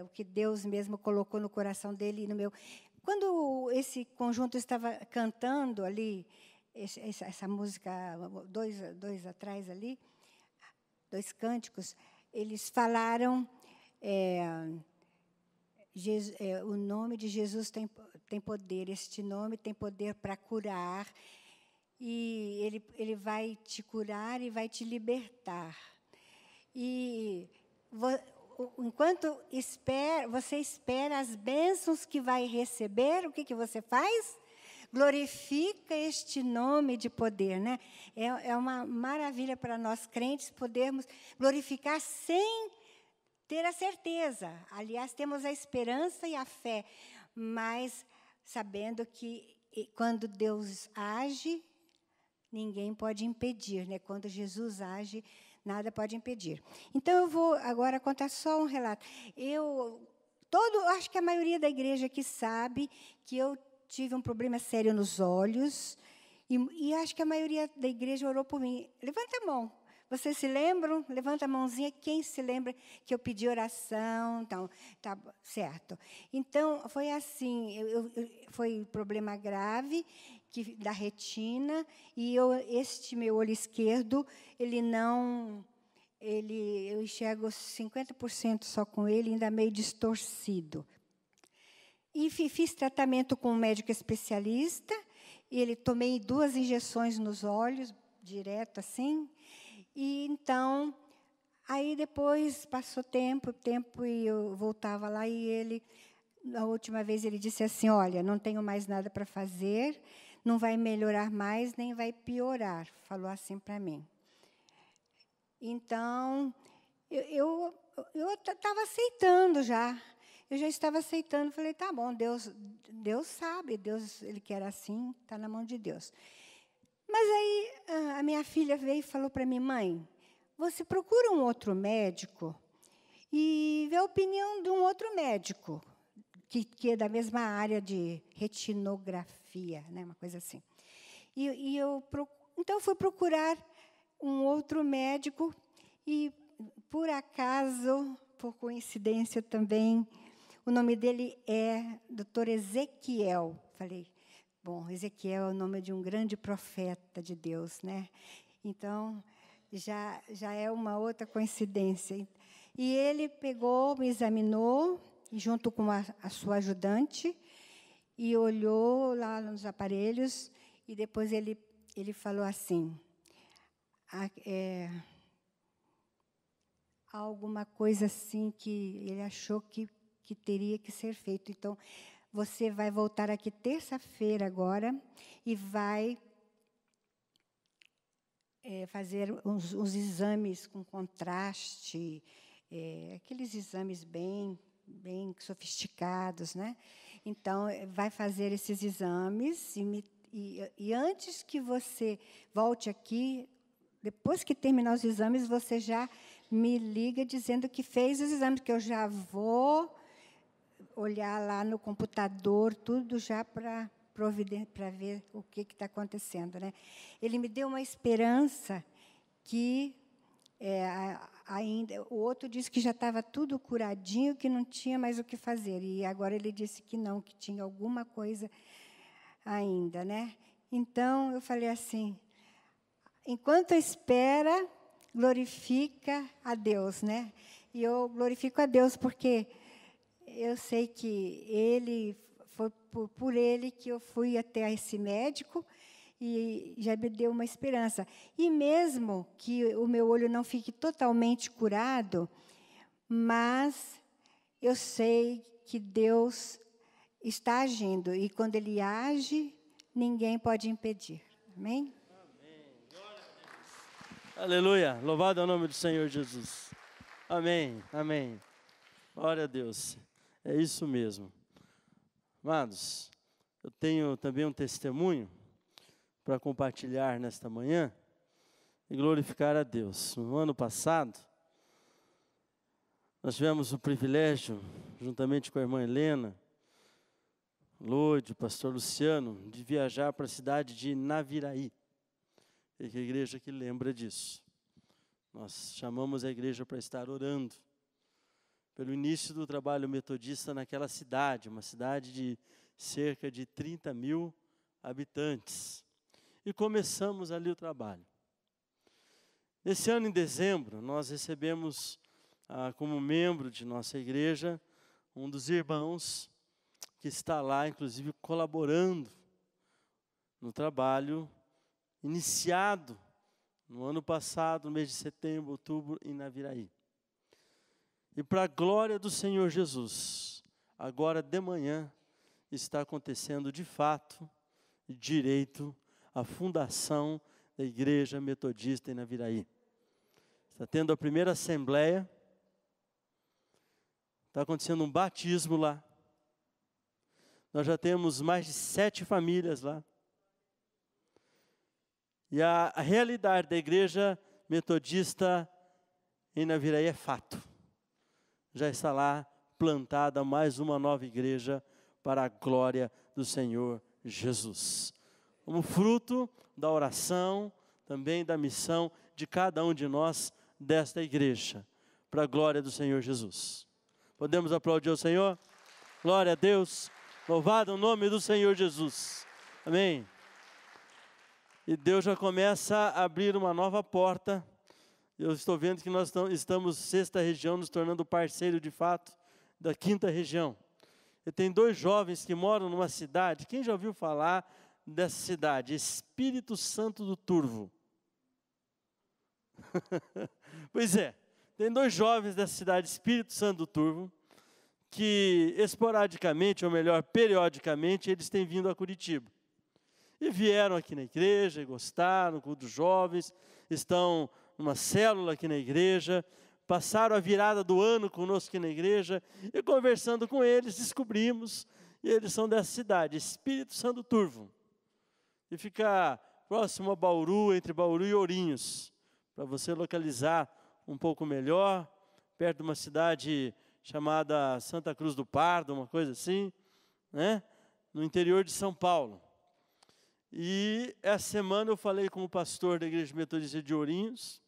o que Deus mesmo colocou no coração dele e no meu. Quando esse conjunto estava cantando ali, essa música, dois atrás ali, 2 cânticos, eles falaram, o nome de Jesus tem poder, este nome tem poder para curar, e ele vai te curar e vai te libertar. E enquanto você espera as bênçãos que vai receber, o que você faz? Glorifica este nome de poder, né? É uma maravilha para nós crentes podermos glorificar sem ter a certeza. Aliás, temos a esperança e a fé, mas sabendo que quando Deus age, ninguém pode impedir, né? Quando Jesus age, nada pode impedir. Então, eu vou agora contar só um relato. Acho que a maioria da igreja aqui sabe que eu tive um problema sério nos olhos, e acho que a maioria da igreja orou por mim. Levanta a mão. Vocês se lembram? Levanta a mãozinha. Quem se lembra que eu pedi oração? Então, tá certo. Então, foi assim, foi problema grave da retina, e este meu olho esquerdo, eu enxergo 50% só com ele, ainda meio distorcido. E fiz tratamento com um médico especialista, e tomei 2 injeções nos olhos, direto assim. E então, aí depois passou tempo, e eu voltava lá, e na última vez ele disse assim, olha, não tenho mais nada para fazer, não vai melhorar mais, nem vai piorar, falou assim para mim. Então, eu estava aceitando já. Eu já estava aceitando, falei, tá bom, Deus sabe, Deus, Ele quer assim, está na mão de Deus. Mas aí a minha filha veio e falou para mim, mãe, você procura um outro médico e vê a opinião de um outro médico, que é da mesma área de retinografia, né, uma coisa assim. Então, eu fui procurar um outro médico e, por acaso, por coincidência também, o nome dele é Dr. Ezequiel. Falei, bom, Ezequiel é o nome de um grande profeta de Deus, né? Então, já é uma outra coincidência. E ele pegou, me examinou, junto com a sua ajudante, e olhou lá nos aparelhos, e depois ele falou assim, alguma coisa assim que ele achou que teria que ser feito. Então, você vai voltar aqui terça-feira agora e vai fazer uns exames com contraste, aqueles exames bem sofisticados, né? Então, vai fazer esses exames e antes que você volte aqui, depois que terminar os exames, você já me liga dizendo que fez os exames, que eu já vou olhar lá no computador, tudo já para ver o que está acontecendo, né? Ele me deu uma esperança que ainda o outro disse que já estava tudo curadinho, que não tinha mais o que fazer, e agora ele disse que não, que tinha alguma coisa ainda, né? Então eu falei assim, enquanto espera, glorifica a Deus, né? E eu glorifico a Deus porque eu sei que foi por ele que eu fui até esse médico e já me deu uma esperança. E mesmo que o meu olho não fique totalmente curado, mas eu sei que Deus está agindo. E quando Ele age, ninguém pode impedir. Amém? Amém. Glória a Deus. Aleluia. Louvado é o nome do Senhor Jesus. Amém. Amém. Glória a Deus. É isso mesmo. Amados, eu tenho também um testemunho para compartilhar nesta manhã e glorificar a Deus. No ano passado, nós tivemos o privilégio, juntamente com a irmã Helena, Lode, o pastor Luciano, de viajar para a cidade de Naviraí. E que a igreja que lembra disso. Nós chamamos a igreja para estar orando pelo início do trabalho metodista naquela cidade, uma cidade de cerca de 30 mil habitantes. E começamos ali o trabalho. Esse ano, em dezembro, nós recebemos, como membro de nossa igreja, um dos irmãos que está lá, inclusive, colaborando no trabalho iniciado no ano passado, no mês de setembro, outubro, em Naviraí. E para a glória do Senhor Jesus, agora de manhã, está acontecendo de fato, de direito, a fundação da Igreja Metodista em Naviraí. Está tendo a primeira assembleia, está acontecendo um batismo lá. Nós já temos mais de 7 famílias lá. E a realidade da Igreja Metodista em Naviraí é fato. Já está lá plantada mais uma nova igreja para a glória do Senhor Jesus. Como fruto da oração, também da missão de cada um de nós desta igreja, para a glória do Senhor Jesus. Podemos aplaudir o Senhor? Glória a Deus. Louvado o nome do Senhor Jesus. Amém. E Deus já começa a abrir uma nova porta. Eu estou vendo que nós estamos, 6ª região, nos tornando parceiro de fato da 5ª região. E tem 2 jovens que moram numa cidade. Quem já ouviu falar dessa cidade? Espírito Santo do Turvo. Pois é, tem 2 jovens dessa cidade, Espírito Santo do Turvo, que esporadicamente, ou melhor, periodicamente, eles têm vindo a Curitiba. E vieram aqui na igreja, e gostaram, culto dos jovens, estão numa célula aqui na igreja, passaram a virada do ano conosco aqui na igreja, e conversando com eles, descobrimos, e eles são dessa cidade, Espírito Santo do Turvo. E fica próximo a Bauru, entre Bauru e Ourinhos, para você localizar um pouco melhor, perto de uma cidade chamada Santa Cruz do Pardo, uma coisa assim, né? No interior de São Paulo. E essa semana eu falei com o pastor da Igreja Metodista de Ourinhos.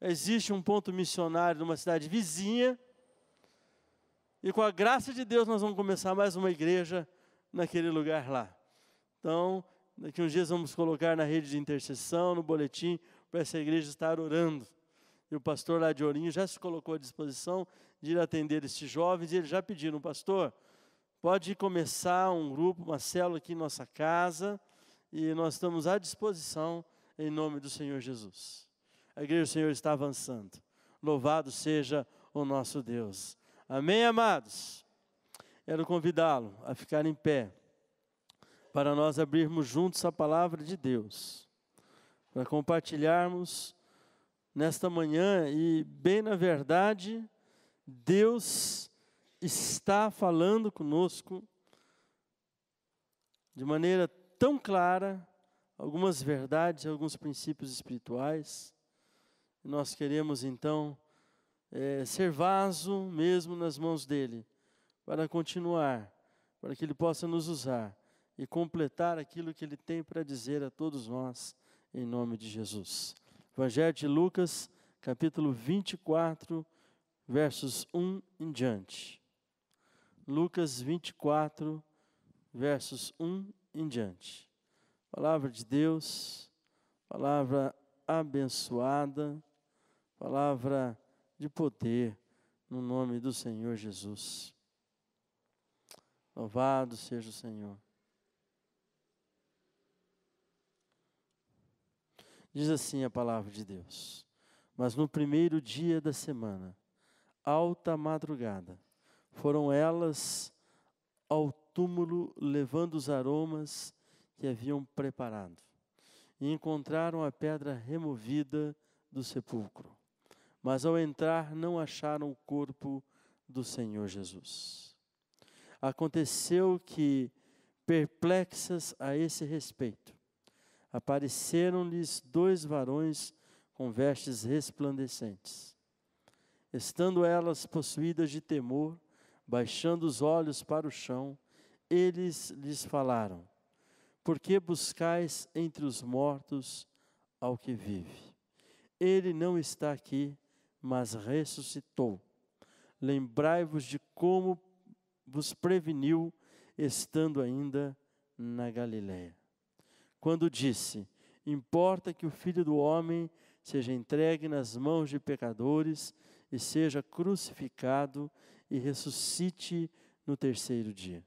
Existe um ponto missionário numa cidade vizinha, e com a graça de Deus nós vamos começar mais uma igreja naquele lugar lá. Então, daqui uns dias vamos colocar na rede de intercessão, no boletim, para essa igreja estar orando. E o pastor lá de Ourinhos já se colocou à disposição de ir atender esses jovens, e eles já pediram: pastor, pode começar um grupo, uma célula aqui em nossa casa, e nós estamos à disposição em nome do Senhor Jesus. A igreja do Senhor está avançando. Louvado seja o nosso Deus. Amém, amados? Quero convidá-lo a ficar em pé, para nós abrirmos juntos a palavra de Deus, para compartilharmos nesta manhã, e bem na verdade, Deus está falando conosco de maneira tão clara, algumas verdades, alguns princípios espirituais. E nós queremos então ser vaso mesmo nas mãos dEle, para continuar, para que Ele possa nos usar e completar aquilo que Ele tem para dizer a todos nós, em nome de Jesus. Evangelho de Lucas, capítulo 24, versos 1 em diante. Lucas 24, versos 1 em diante. Palavra de Deus, palavra abençoada, palavra de poder, no nome do Senhor Jesus. Louvado seja o Senhor. Diz assim a palavra de Deus: mas no primeiro dia da semana, alta madrugada, foram elas ao túmulo levando os aromas que haviam preparado, e encontraram a pedra removida do sepulcro. Mas ao entrar não acharam o corpo do Senhor Jesus. Aconteceu que, perplexas a esse respeito, apareceram-lhes 2 varões com vestes resplandecentes. Estando elas possuídas de temor, baixando os olhos para o chão, eles lhes falaram: por que buscais entre os mortos ao que vive? Ele não está aqui, mas ressuscitou. Lembrai-vos de como vos preveniu, estando ainda na Galiléia. Quando disse: importa que o Filho do Homem seja entregue nas mãos de pecadores e seja crucificado e ressuscite no 3º dia.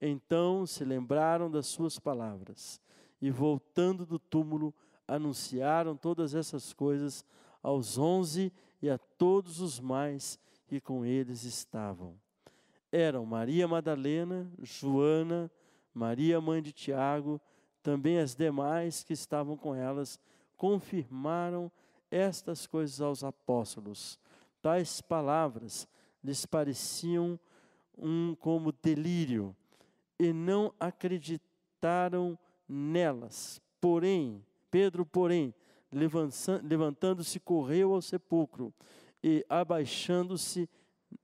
Então se lembraram das suas palavras e, voltando do túmulo, anunciaram todas essas coisas aos 11 e a todos os mais que com eles estavam. Eram Maria Madalena, Joana, Maria mãe de Tiago, também as demais que estavam com elas, confirmaram estas coisas aos apóstolos. Tais palavras lhes pareciam como delírio, e não acreditaram nelas. Pedro, levantando-se, correu ao sepulcro, e abaixando-se,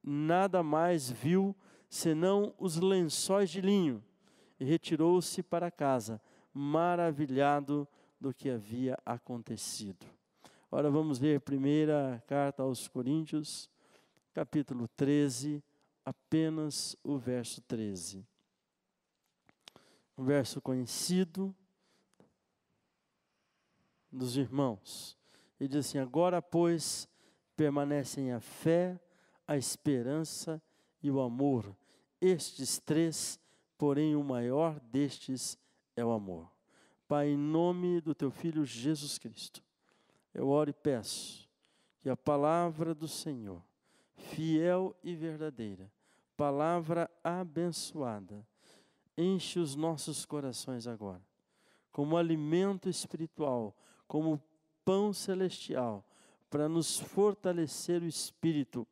nada mais viu, senão os lençóis de linho, e retirou-se para casa, maravilhado do que havia acontecido. Ora, vamos ler a primeira carta aos Coríntios, capítulo 13, apenas o verso 13. Um verso conhecido dos irmãos. Ele diz assim: agora, pois, permanecem a fé, a esperança e o amor. Estes três, porém o maior destes é o amor. Pai, em nome do teu Filho Jesus Cristo, eu oro e peço que a palavra do Senhor, fiel e verdadeira, palavra abençoada, enche os nossos corações agora, como alimento espiritual, como pão celestial, para nos fortalecer o espírito,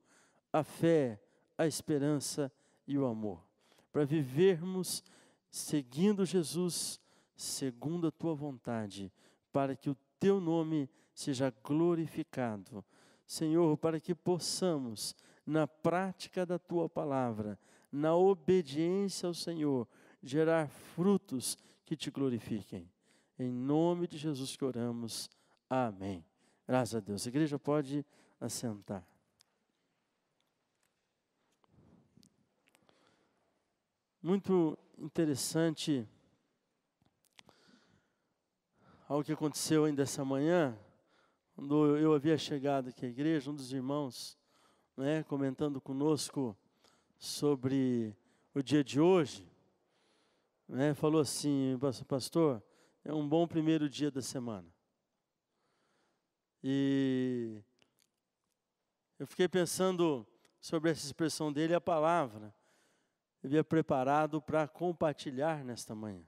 a fé, a esperança e o amor, para vivermos seguindo Jesus, segundo a tua vontade, para que o teu nome seja glorificado. Senhor, para que possamos, na prática da tua palavra, na obediência ao Senhor, gerar frutos que te glorifiquem. Em nome de Jesus que oramos. Amém. Graças a Deus. A igreja pode assentar. Muito interessante algo que aconteceu ainda essa manhã, quando eu havia chegado aqui à igreja, um dos irmãos, comentando conosco sobre o dia de hoje, falou assim: pastor, é um bom primeiro dia da semana. E eu fiquei pensando sobre essa expressão dele, a palavra eu havia preparado para compartilhar nesta manhã.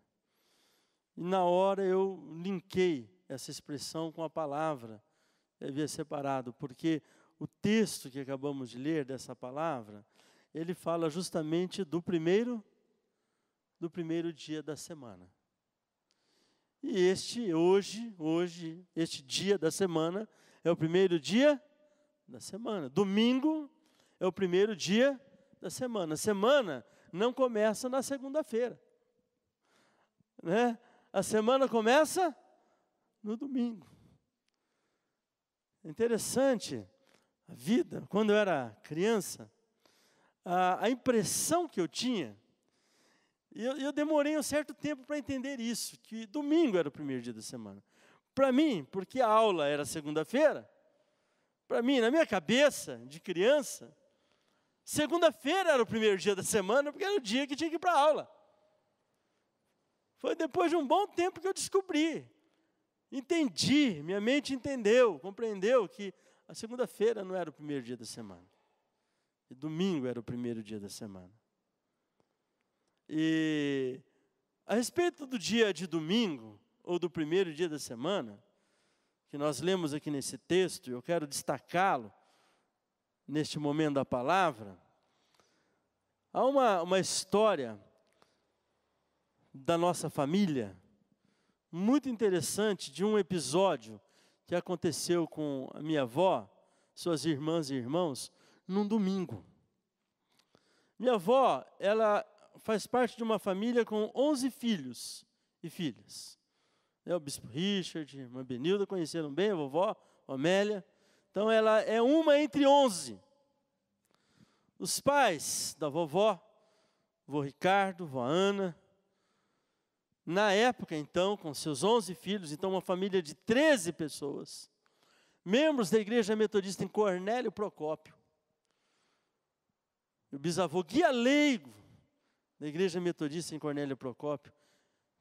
E na hora eu linkei essa expressão com a palavra que havia separado, porque o texto que acabamos de ler dessa palavra, ele fala justamente do primeiro dia da semana. E este dia da semana é o primeiro dia da semana. Domingo é o primeiro dia da semana. Semana não começa na segunda-feira, A semana começa no domingo. É interessante a vida. Quando eu era criança, a impressão que eu tinha, e eu demorei um certo tempo para entender isso, que domingo era o primeiro dia da semana. Para mim, porque a aula era segunda-feira, para mim, na minha cabeça de criança, segunda-feira era o primeiro dia da semana, porque era o dia que tinha que ir para a aula. Foi depois de um bom tempo que eu descobri, entendi, minha mente entendeu, compreendeu que a segunda-feira não era o primeiro dia da semana. E domingo era o primeiro dia da semana. E a respeito do dia de domingo, ou do primeiro dia da semana, que nós lemos aqui nesse texto, eu quero destacá-lo neste momento da palavra, há uma história da nossa família, muito interessante, de um episódio que aconteceu com a minha avó, suas irmãs e irmãos, num domingo. Minha avó, ela faz parte de uma família com 11 filhos e filhas. O bispo Richard, a irmã Benilda conheceram bem a vovó, a Amélia. Então, ela é uma entre 11. Os pais da vovó, vô Ricardo, vó Ana, na época, então, com seus 11 filhos, então uma família de 13 pessoas, membros da igreja metodista em Cornélio Procópio. O bisavô guia leigo da igreja metodista em Cornélio Procópio.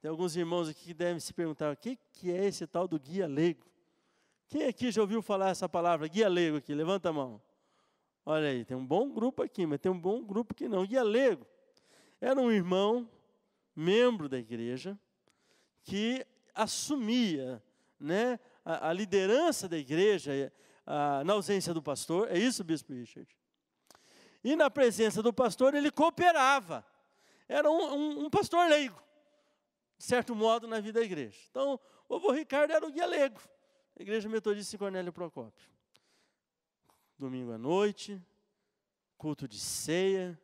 Tem alguns irmãos aqui que devem se perguntar: o que é esse tal do guia leigo? Quem aqui já ouviu falar essa palavra, guia leigo aqui? Levanta a mão. Olha aí, tem um bom grupo aqui, mas tem um bom grupo que não. Guia Lego era um irmão, membro da igreja, que assumia, né, a liderança da igreja na ausência do pastor. É isso, bispo Richard? E na presença do pastor ele cooperava. Era um pastor leigo, de certo modo, na vida da igreja. Então, o vovô Ricardo era o guia leigo, da Igreja Metodista em Cornélio Procópio. Domingo à noite, culto de ceia,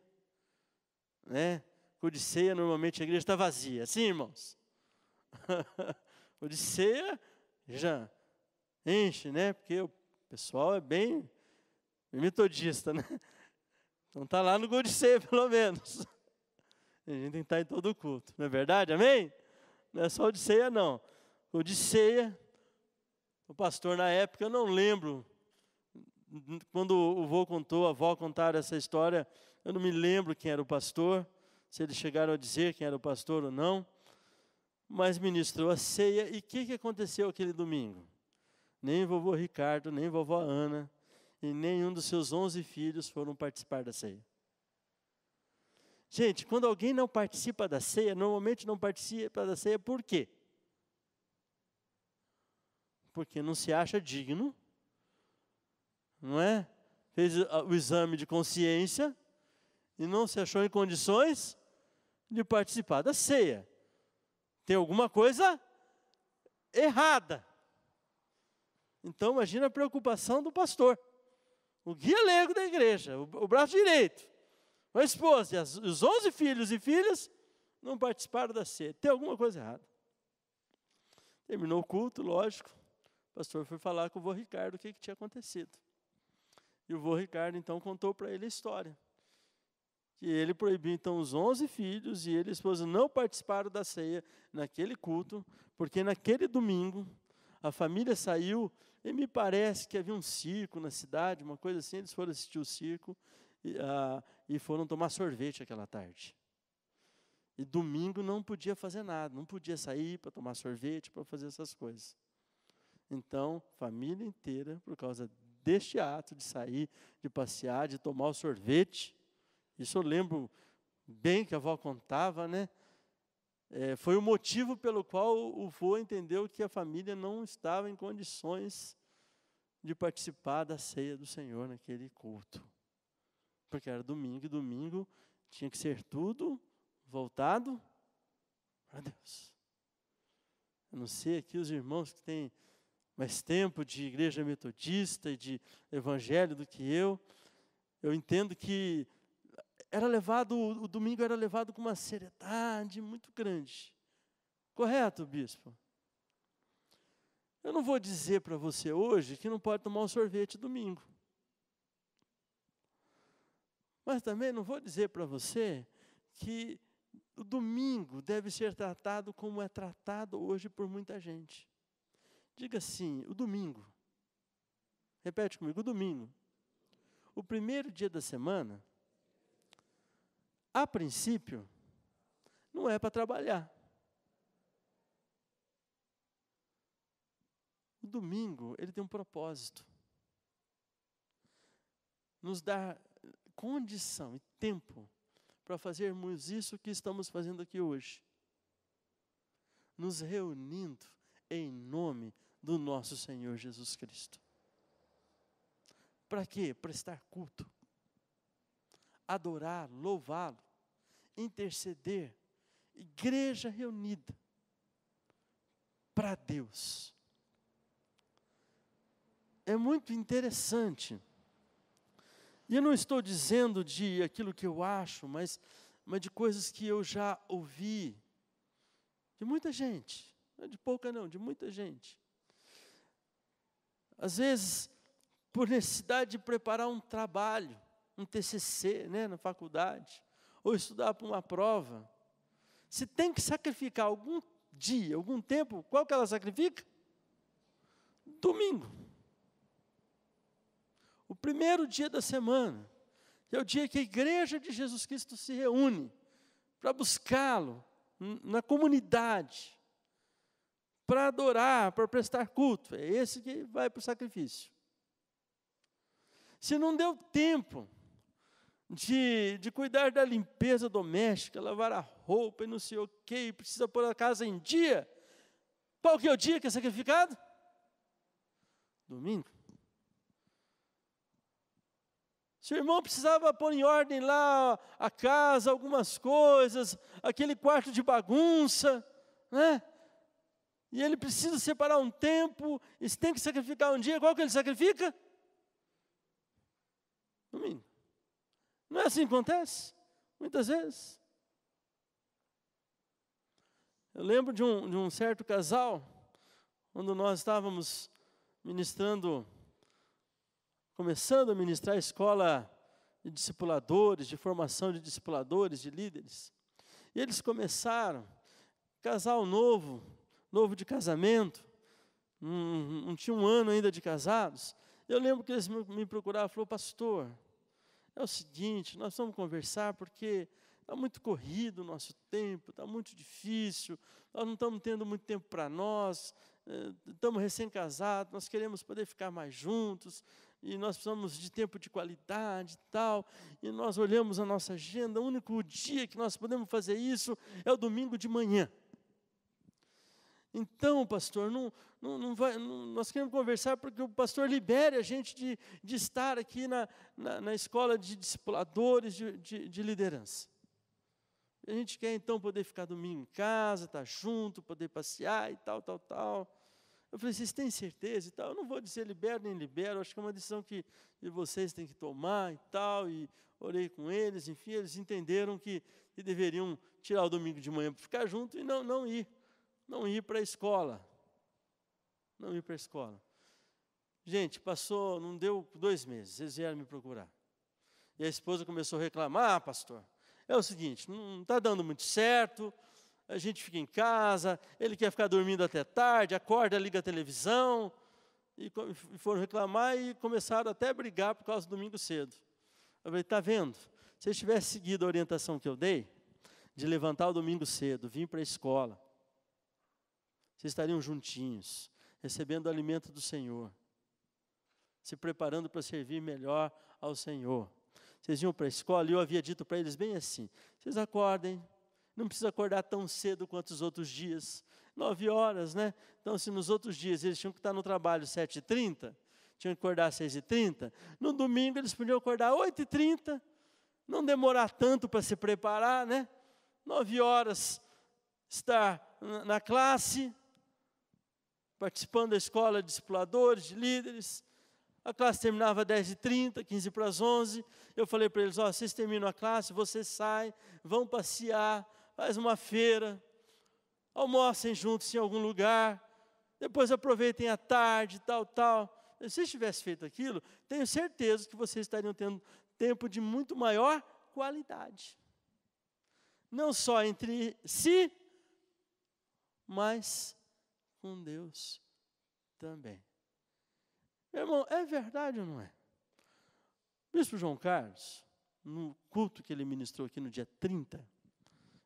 né? Culto de ceia, normalmente a igreja está vazia. Sim, irmãos? O de ceia já enche, né? Porque o pessoal é bem metodista, né? Então está lá no gol de ceia, pelo menos. A gente tem que estar em todo o culto, não é verdade? Amém? Não é só o de ceia, não. O de ceia, o pastor na época, eu não lembro, quando o vô contou, a avó contaram essa história, eu não me lembro quem era o pastor, se eles chegaram a dizer quem era o pastor ou não, mas ministrou a ceia. E o que aconteceu aquele domingo? Nem o vovô Ricardo, nem a vovó Ana, e nenhum dos seus 11 filhos foram participar da ceia. Gente, quando alguém não participa da ceia, normalmente não participa da ceia por quê? Porque não se acha digno, não é? Fez o exame de consciência e não se achou em condições de participar da ceia. Tem alguma coisa errada. Então, imagina a preocupação do pastor, o guia leigo da igreja, o braço direito, a esposa e os 11 filhos e filhas não participaram da ceia. Tem alguma coisa errada. Terminou o culto, lógico. O pastor foi falar com o vô Ricardo o que tinha acontecido. E o vô Ricardo, então, contou para ele a história. Que ele proibiu, então, os 11 filhos e ele e a esposa não participaram da ceia naquele culto, porque naquele domingo a família saiu, e me parece que havia um circo na cidade, uma coisa assim, eles foram assistir o circo e foram tomar sorvete aquela tarde. E domingo não podia fazer nada, não podia sair para tomar sorvete, para fazer essas coisas. Então, família inteira, por causa deste ato de sair, de passear, de tomar o sorvete, isso eu lembro bem que a avó contava, né? Foi o motivo pelo qual o vô entendeu que a família não estava em condições de participar da ceia do Senhor naquele culto. Porque era domingo, e domingo tinha que ser tudo voltado a Deus. Eu não sei aqui os irmãos que têm mais tempo de igreja metodista e de evangelho do que eu entendo que o domingo era levado com uma seriedade muito grande. Correto, bispo? Eu não vou dizer para você hoje que não pode tomar um sorvete domingo. Mas também não vou dizer para você que o domingo deve ser tratado como é tratado hoje por muita gente. Diga assim, o domingo. Repete comigo, o domingo. O primeiro dia da semana, a princípio, não é para trabalhar. O domingo, ele tem um propósito. Nos dá condição e tempo para fazermos isso que estamos fazendo aqui hoje. Nos reunindo em nome do nosso Senhor Jesus Cristo. Para quê? Prestar culto. Adorar, louvá-lo, interceder, igreja reunida para Deus. É muito interessante. E eu não estou dizendo de aquilo que eu acho, mas de coisas que eu já ouvi de muita gente, não é de pouca não, de muita gente. Às vezes, por necessidade de preparar um trabalho, um TCC, né, na faculdade, ou estudar para uma prova, se tem que sacrificar algum dia, algum tempo, qual que ela sacrifica? Domingo. O primeiro dia da semana, que é o dia que a igreja de Jesus Cristo se reúne para buscá-lo na comunidade, para adorar, para prestar culto. É esse que vai para o sacrifício. Se não deu tempo de cuidar da limpeza doméstica, lavar a roupa e não sei o quê, precisa pôr a casa em dia, qual que é o dia que é sacrificado? Domingo. Se o irmão precisava pôr em ordem lá a casa, algumas coisas, aquele quarto de bagunça, né? E ele precisa separar um tempo, e se tem que sacrificar um dia, qual que ele sacrifica? Domingo. Não é assim que acontece? Muitas vezes. Eu lembro de um certo casal, quando nós estávamos começando a ministrar a escola de discipuladores, de formação de discipuladores, de líderes. E eles começaram, casal novo de casamento, não tinha um ano ainda de casados. Eu lembro que eles me procuraram e falaram: pastor, é o seguinte, nós vamos conversar porque está muito corrido o nosso tempo, está muito difícil, nós não estamos tendo muito tempo para nós, estamos recém-casados, nós queremos poder ficar mais juntos, e nós precisamos de tempo de qualidade e tal, e nós olhamos a nossa agenda, o único dia que nós podemos fazer isso é o domingo de manhã. Então, pastor, nós queremos conversar porque o pastor libere a gente de estar aqui na escola de discipuladores, de liderança. A gente quer, então, poder ficar domingo em casa, estar junto, poder passear e tal. Eu falei: vocês têm certeza e tal? Eu não vou dizer libero nem libero, acho que é uma decisão que vocês têm que tomar e tal. E orei com eles, enfim, eles entenderam que deveriam tirar o domingo de manhã para ficar junto e não ir para a escola. Não ir para a escola. Gente, passou, não deu 2 meses, eles vieram me procurar. E a esposa começou a reclamar: ah, pastor, é o seguinte, não está dando muito certo, a gente fica em casa, ele quer ficar dormindo até tarde, acorda, liga a televisão, e foram reclamar e começaram até a brigar por causa do domingo cedo. Eu falei: está vendo? Se eles tivessem seguido a orientação que eu dei, de levantar o domingo cedo, vir para a escola, vocês estariam juntinhos, recebendo o alimento do Senhor, se preparando para servir melhor ao Senhor. Vocês iam para a escola e eu havia dito para eles bem assim: vocês acordem, não precisa acordar tão cedo quanto os outros dias, 9 horas, né? Então, se nos outros dias eles tinham que estar no trabalho 7h30, tinham que acordar 6h30, no domingo eles podiam acordar 8h30, não demorar tanto para se preparar, né? 9 horas, estar na classe, participando da escola de discipuladores, de líderes. A classe terminava às 10h30, 15 para as 11. Eu falei para eles: vocês terminam a classe, vocês saem, vão passear, faz uma feira, almocem juntos em algum lugar, depois aproveitem a tarde, tal. Se vocês tivessem feito aquilo, tenho certeza que vocês estariam tendo tempo de muito maior qualidade. Não só entre si, mas com Deus também. Meu irmão, é verdade ou não é? O bispo João Carlos, no culto que ele ministrou aqui no dia 30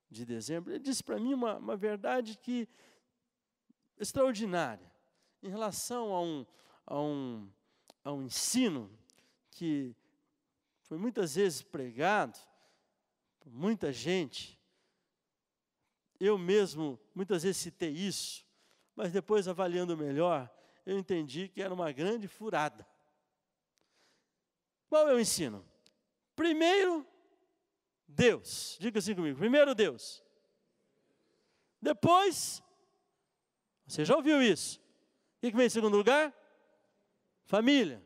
de dezembro, ele disse para mim uma verdade extraordinária, em relação a um ensino que foi muitas vezes pregado por muita gente. Eu mesmo muitas vezes citei isso, mas depois, avaliando melhor, eu entendi que era uma grande furada. Qual é o ensino? Primeiro, Deus. Diga assim comigo: primeiro Deus. Depois, você já ouviu isso? O que vem em segundo lugar? Família.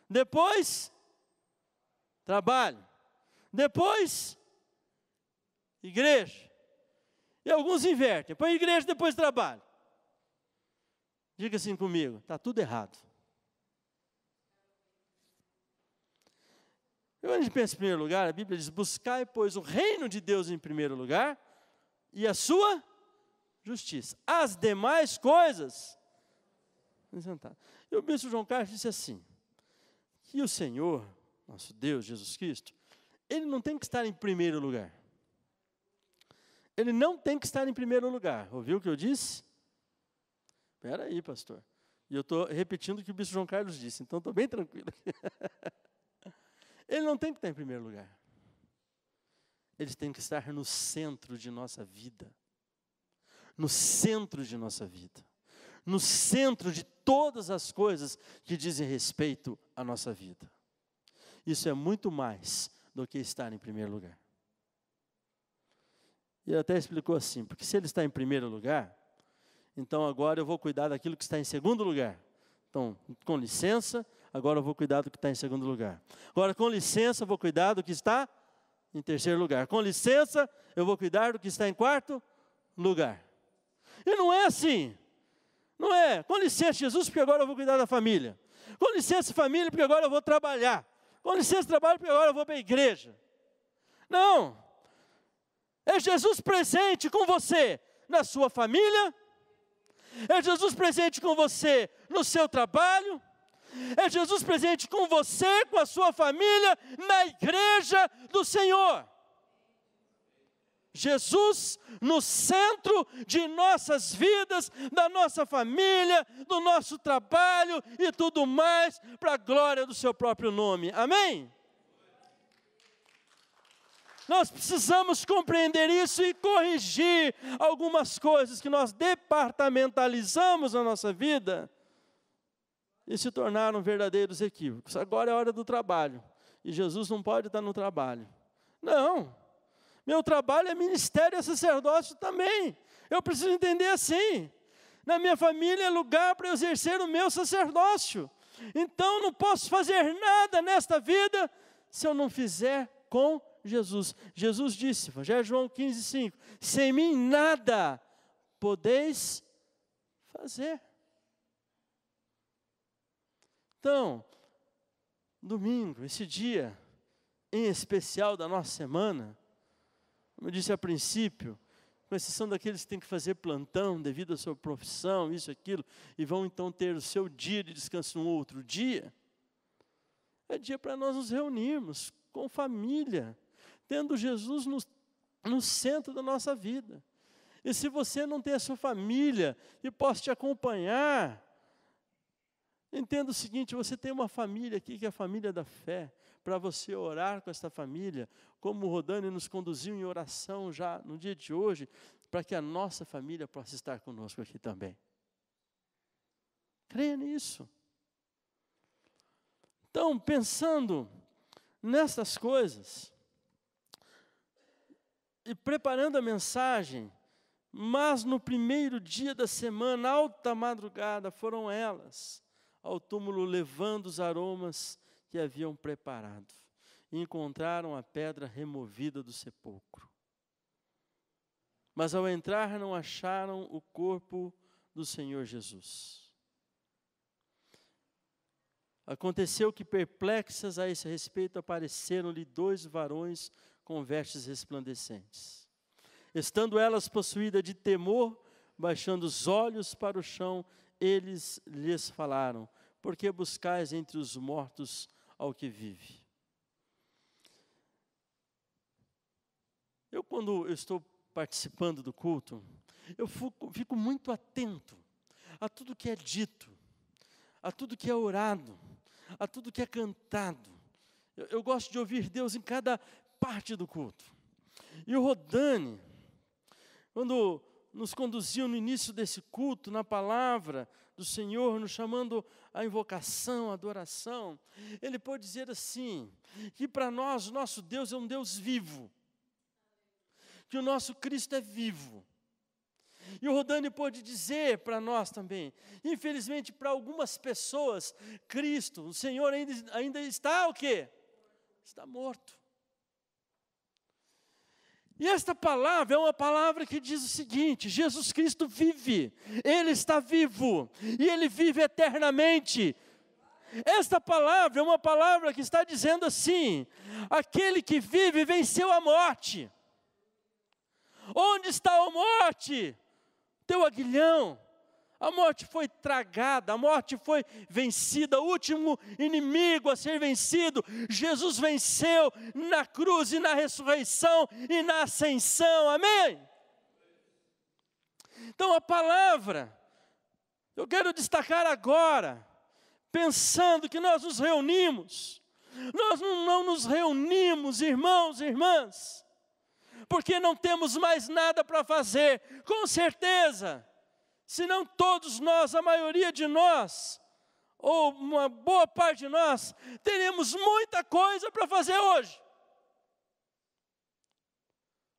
Depois, trabalho. Depois, igreja. E alguns invertem: põe igreja, depois trabalho. Diga assim comigo: está tudo errado. Quando a gente pensa em primeiro lugar, a Bíblia diz: buscai, pois, o reino de Deus em primeiro lugar e a sua justiça. As demais coisas. E o bispo João Carlos disse assim, que o Senhor, nosso Deus, Jesus Cristo, Ele não tem que estar em primeiro lugar. Ele não tem que estar em primeiro lugar. Ouviu o que eu disse? Espera aí, pastor. E eu estou repetindo o que o bispo João Carlos disse, então estou bem tranquilo. Ele não tem que estar em primeiro lugar. Eles têm que estar no centro de nossa vida. No centro de nossa vida. No centro de todas as coisas que dizem respeito à nossa vida. Isso é muito mais do que estar em primeiro lugar. E ele até explicou assim, porque se ele está em primeiro lugar, então agora eu vou cuidar daquilo que está em segundo lugar. Então, com licença, agora eu vou cuidar do que está em segundo lugar. Agora, com licença, eu vou cuidar do que está em terceiro lugar. Com licença, eu vou cuidar do que está em quarto lugar. E não é assim. Não é, com licença, Jesus, porque agora eu vou cuidar da família. Com licença, família, porque agora eu vou trabalhar. Com licença, trabalho, porque agora eu vou para a igreja. Não. É Jesus presente com você na sua família. É Jesus presente com você no seu trabalho. É Jesus presente com você, com a sua família, na igreja do Senhor. Jesus no centro de nossas vidas, da nossa família, do nosso trabalho e tudo mais, para a glória do seu próprio nome. Amém? Nós precisamos compreender isso e corrigir algumas coisas que nós departamentalizamos na nossa vida e se tornaram verdadeiros equívocos. Agora é a hora do trabalho e Jesus não pode estar no trabalho. Não. Meu trabalho é ministério e sacerdócio também. Eu preciso entender assim. Na minha família é lugar para eu exercer o meu sacerdócio. Então não posso fazer nada nesta vida se eu não fizer com Jesus. Jesus disse, Evangelho de João 15:5, sem mim nada podeis fazer. Então, domingo, esse dia em especial da nossa semana, como eu disse a princípio, com exceção daqueles que têm que fazer plantão devido à sua profissão, isso, aquilo, e vão então ter o seu dia de descanso num outro dia, é dia para nós nos reunirmos com família, tendo Jesus no centro da nossa vida. E se você não tem a sua família e posso te acompanhar, entenda o seguinte, você tem uma família aqui que é a família da fé, para você orar com essa família, como o Rodani nos conduziu em oração já no dia de hoje, para que a nossa família possa estar conosco aqui também. Creia nisso. Então, pensando nessas coisas, e preparando a mensagem, mas no primeiro dia da semana, alta madrugada, foram elas ao túmulo levando os aromas que haviam preparado, e encontraram a pedra removida do sepulcro. Mas ao entrar não acharam o corpo do Senhor Jesus. Aconteceu que perplexas a esse respeito apareceram-lhe 2 varões com vestes resplandecentes. Estando elas possuídas de temor, baixando os olhos para o chão, eles lhes falaram, por que buscais entre os mortos ao que vive? Quando eu estou participando do culto, eu fico muito atento a tudo que é dito, a tudo que é orado, a tudo que é cantado. Eu gosto de ouvir Deus em cada parte do culto. E o Rodani, quando nos conduziu no início desse culto, na palavra do Senhor, nos chamando a invocação, a adoração, ele pode dizer assim, que para nós, o nosso Deus é um Deus vivo, que o nosso Cristo é vivo. E o Rodani pode dizer para nós também, infelizmente para algumas pessoas, Cristo, o Senhor ainda está o quê? Está morto. E esta palavra é uma palavra que diz o seguinte, Jesus Cristo vive, Ele está vivo, e Ele vive eternamente. Esta palavra é uma palavra que está dizendo assim, aquele que vive venceu a morte. Onde está a morte? Teu aguilhão. A morte foi tragada, a morte foi vencida, o último inimigo a ser vencido, Jesus venceu na cruz e na ressurreição e na ascensão, amém? Então a palavra, Eu quero destacar agora, pensando que nós nos reunimos. Nós não nos reunimos, irmãos e irmãs, porque não temos mais nada para fazer. Com certeza, se não todos nós, a maioria de nós, ou uma boa parte de nós, teremos muita coisa para fazer hoje.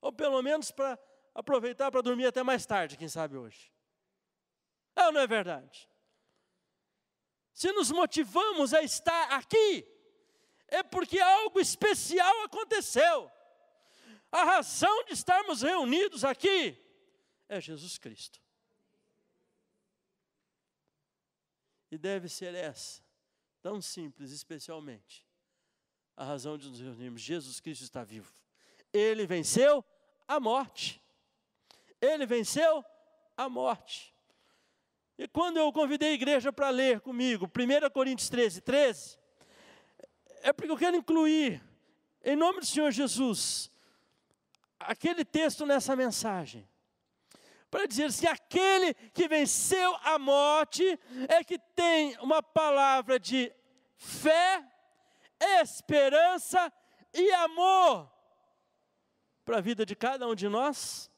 Ou pelo menos para aproveitar para dormir até mais tarde, quem sabe hoje. É ou não é verdade? Se nos motivamos a estar aqui, é porque algo especial aconteceu. A razão de estarmos reunidos aqui é Jesus Cristo. E deve ser essa, tão simples, especialmente, a razão de nos reunirmos. Jesus Cristo está vivo. Ele venceu a morte. Ele venceu a morte. E quando eu convidei a igreja para ler comigo 1 Coríntios 13, é porque eu quero incluir, em nome do Senhor Jesus, aquele texto nessa mensagem. Para dizer assim, aquele que venceu a morte é que tem uma palavra de fé, esperança e amor para a vida de cada um de nós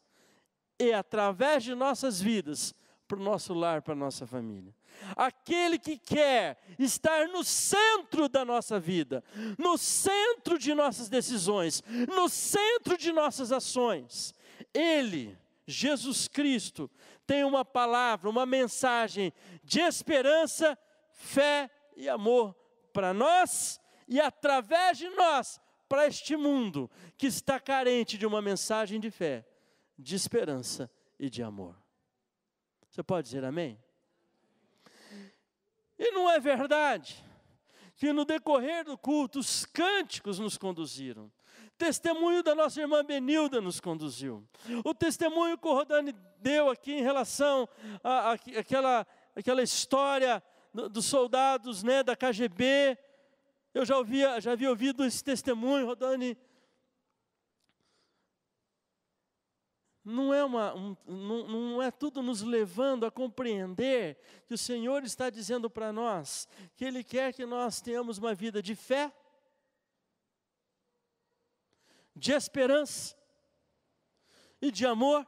e através de nossas vidas, para o nosso lar, para a nossa família. Aquele que quer estar no centro da nossa vida, no centro de nossas decisões, no centro de nossas ações, Ele, Jesus Cristo, tem uma palavra, uma mensagem de esperança, fé e amor para nós e através de nós, para este mundo que está carente de uma mensagem de fé, de esperança e de amor. Você pode dizer amém? E não é verdade que no decorrer do culto os cânticos nos conduziram. O testemunho da nossa irmã Benilda nos conduziu. O testemunho que o Rodani deu aqui em relação àquela história dos soldados, né, da KGB. Eu já havia ouvido esse testemunho, Rodani. Não é tudo nos levando a compreender que o Senhor está dizendo para nós que Ele quer que nós tenhamos uma vida de fé, de esperança e de amor.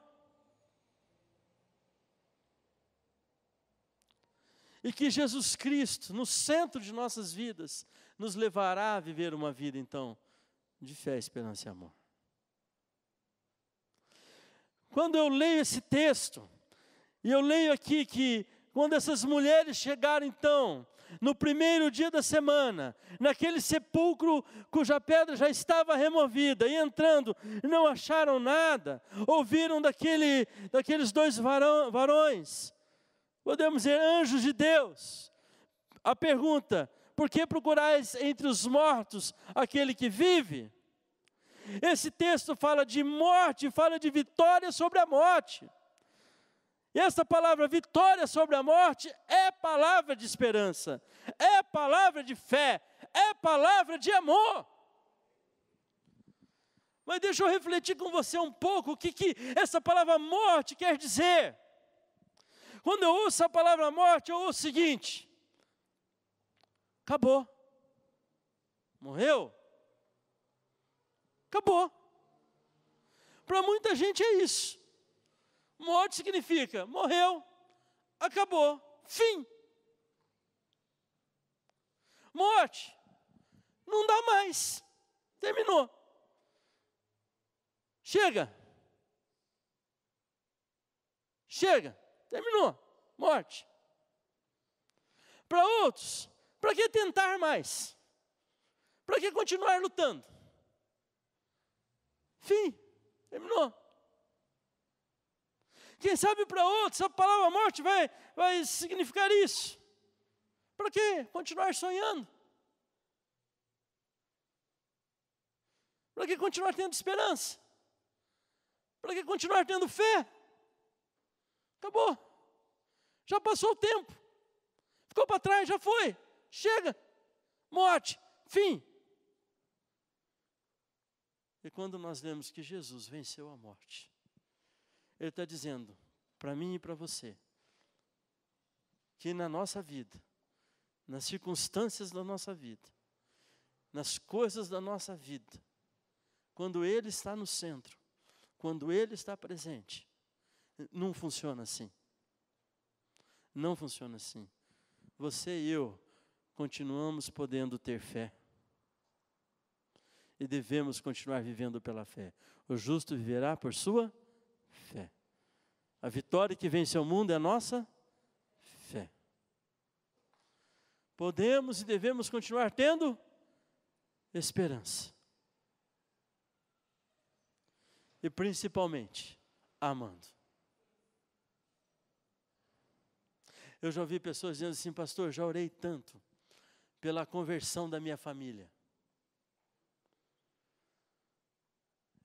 E que Jesus Cristo, no centro de nossas vidas, nos levará a viver uma vida, então, de fé, esperança e amor. Quando eu leio esse texto, e eu leio aqui que quando essas mulheres chegaram então, no primeiro dia da semana, naquele sepulcro cuja pedra já estava removida, e entrando, não acharam nada, ouviram daqueles dois varões, podemos dizer anjos de Deus, a pergunta, por que procurais entre os mortos aquele que vive? Esse texto fala de morte, fala de vitória sobre a morte. E essa palavra vitória sobre a morte é palavra de esperança, é palavra de fé, é palavra de amor. Mas deixa eu refletir com você um pouco o que essa palavra morte quer dizer. Quando eu ouço a palavra morte, eu ouço o seguinte: acabou, morreu. Acabou. Para muita gente é isso. Morte significa morreu, acabou, fim. Morte, não dá mais, terminou. Chega, terminou, morte. Para outros, para que tentar mais? Para que continuar lutando? Fim, terminou. Quem sabe para outros a palavra morte vai significar isso. Para que continuar sonhando? Para que continuar tendo esperança? Para que continuar tendo fé? Acabou. Já passou o tempo. Ficou para trás, já foi. Chega. Morte, fim. E quando nós lemos que Jesus venceu a morte, Ele está dizendo para mim e para você, que na nossa vida, nas circunstâncias da nossa vida, nas coisas da nossa vida, quando Ele está no centro, quando Ele está presente, não funciona assim. Não funciona assim. Você e eu continuamos podendo ter fé. E devemos continuar vivendo pela fé. O justo viverá por sua fé. A vitória que vence o mundo é a nossa fé. Podemos e devemos continuar tendo esperança. E principalmente, amando. Eu já ouvi pessoas dizendo assim, pastor, já orei tanto pela conversão da minha família.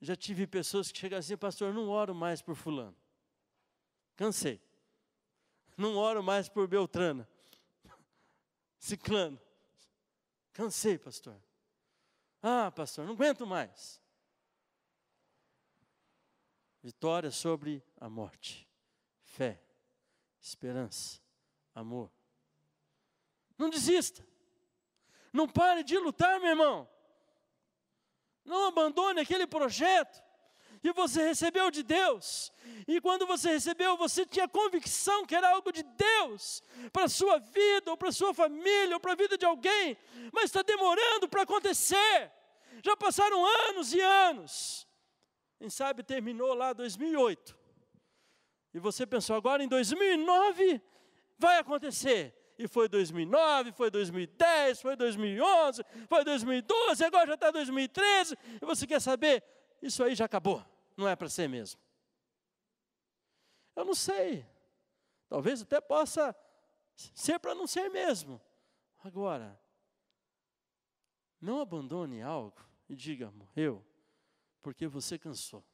Já tive pessoas que chegam assim, pastor, não oro mais por fulano. Cansei. Não oro mais por Beltrana. Ciclano. Cansei, pastor. Ah, pastor, não aguento mais. Vitória sobre a morte. Fé, esperança, amor. Não desista. Não pare de lutar, meu irmão. Não abandone aquele projeto que você recebeu de Deus. E quando você recebeu, você tinha convicção que era algo de Deus para a sua vida, ou para a sua família, ou para a vida de alguém. Mas está demorando para acontecer. Já passaram anos e anos. Quem sabe terminou lá 2008. E você pensou, agora em 2009 vai acontecer. E foi 2009, foi 2010, foi 2011, foi 2012, agora já está 2013. E você quer saber? Isso aí já acabou. Não é para ser mesmo. Eu não sei. Talvez até possa ser para não ser mesmo. Agora, não abandone algo e diga, morreu, porque você cansou.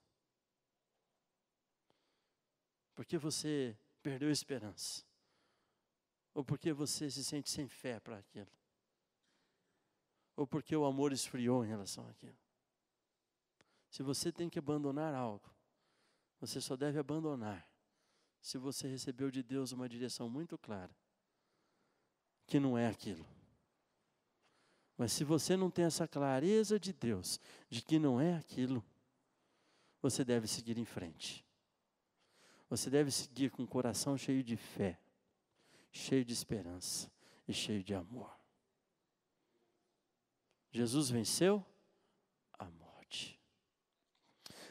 Porque você perdeu a esperança. Ou porque você se sente sem fé para aquilo. Ou porque o amor esfriou em relação àquilo. Se você tem que abandonar algo, você só deve abandonar se você recebeu de Deus uma direção muito clara, que não é aquilo. Mas se você não tem essa clareza de Deus, de que não é aquilo, você deve seguir em frente. Você deve seguir com o coração cheio de fé, cheio de esperança e cheio de amor. Jesus venceu a morte.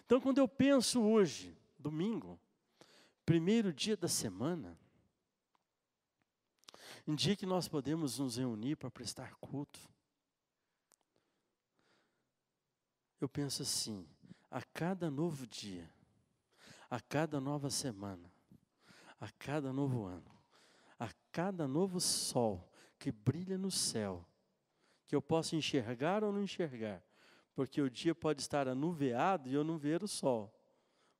Então, quando eu penso hoje, domingo, primeiro dia da semana, em dia que nós podemos nos reunir para prestar culto, eu penso assim, a cada novo dia, a cada nova semana, a cada novo ano, a cada novo sol que brilha no céu, que eu posso enxergar ou não enxergar, porque o dia pode estar anuviado e eu não ver o sol,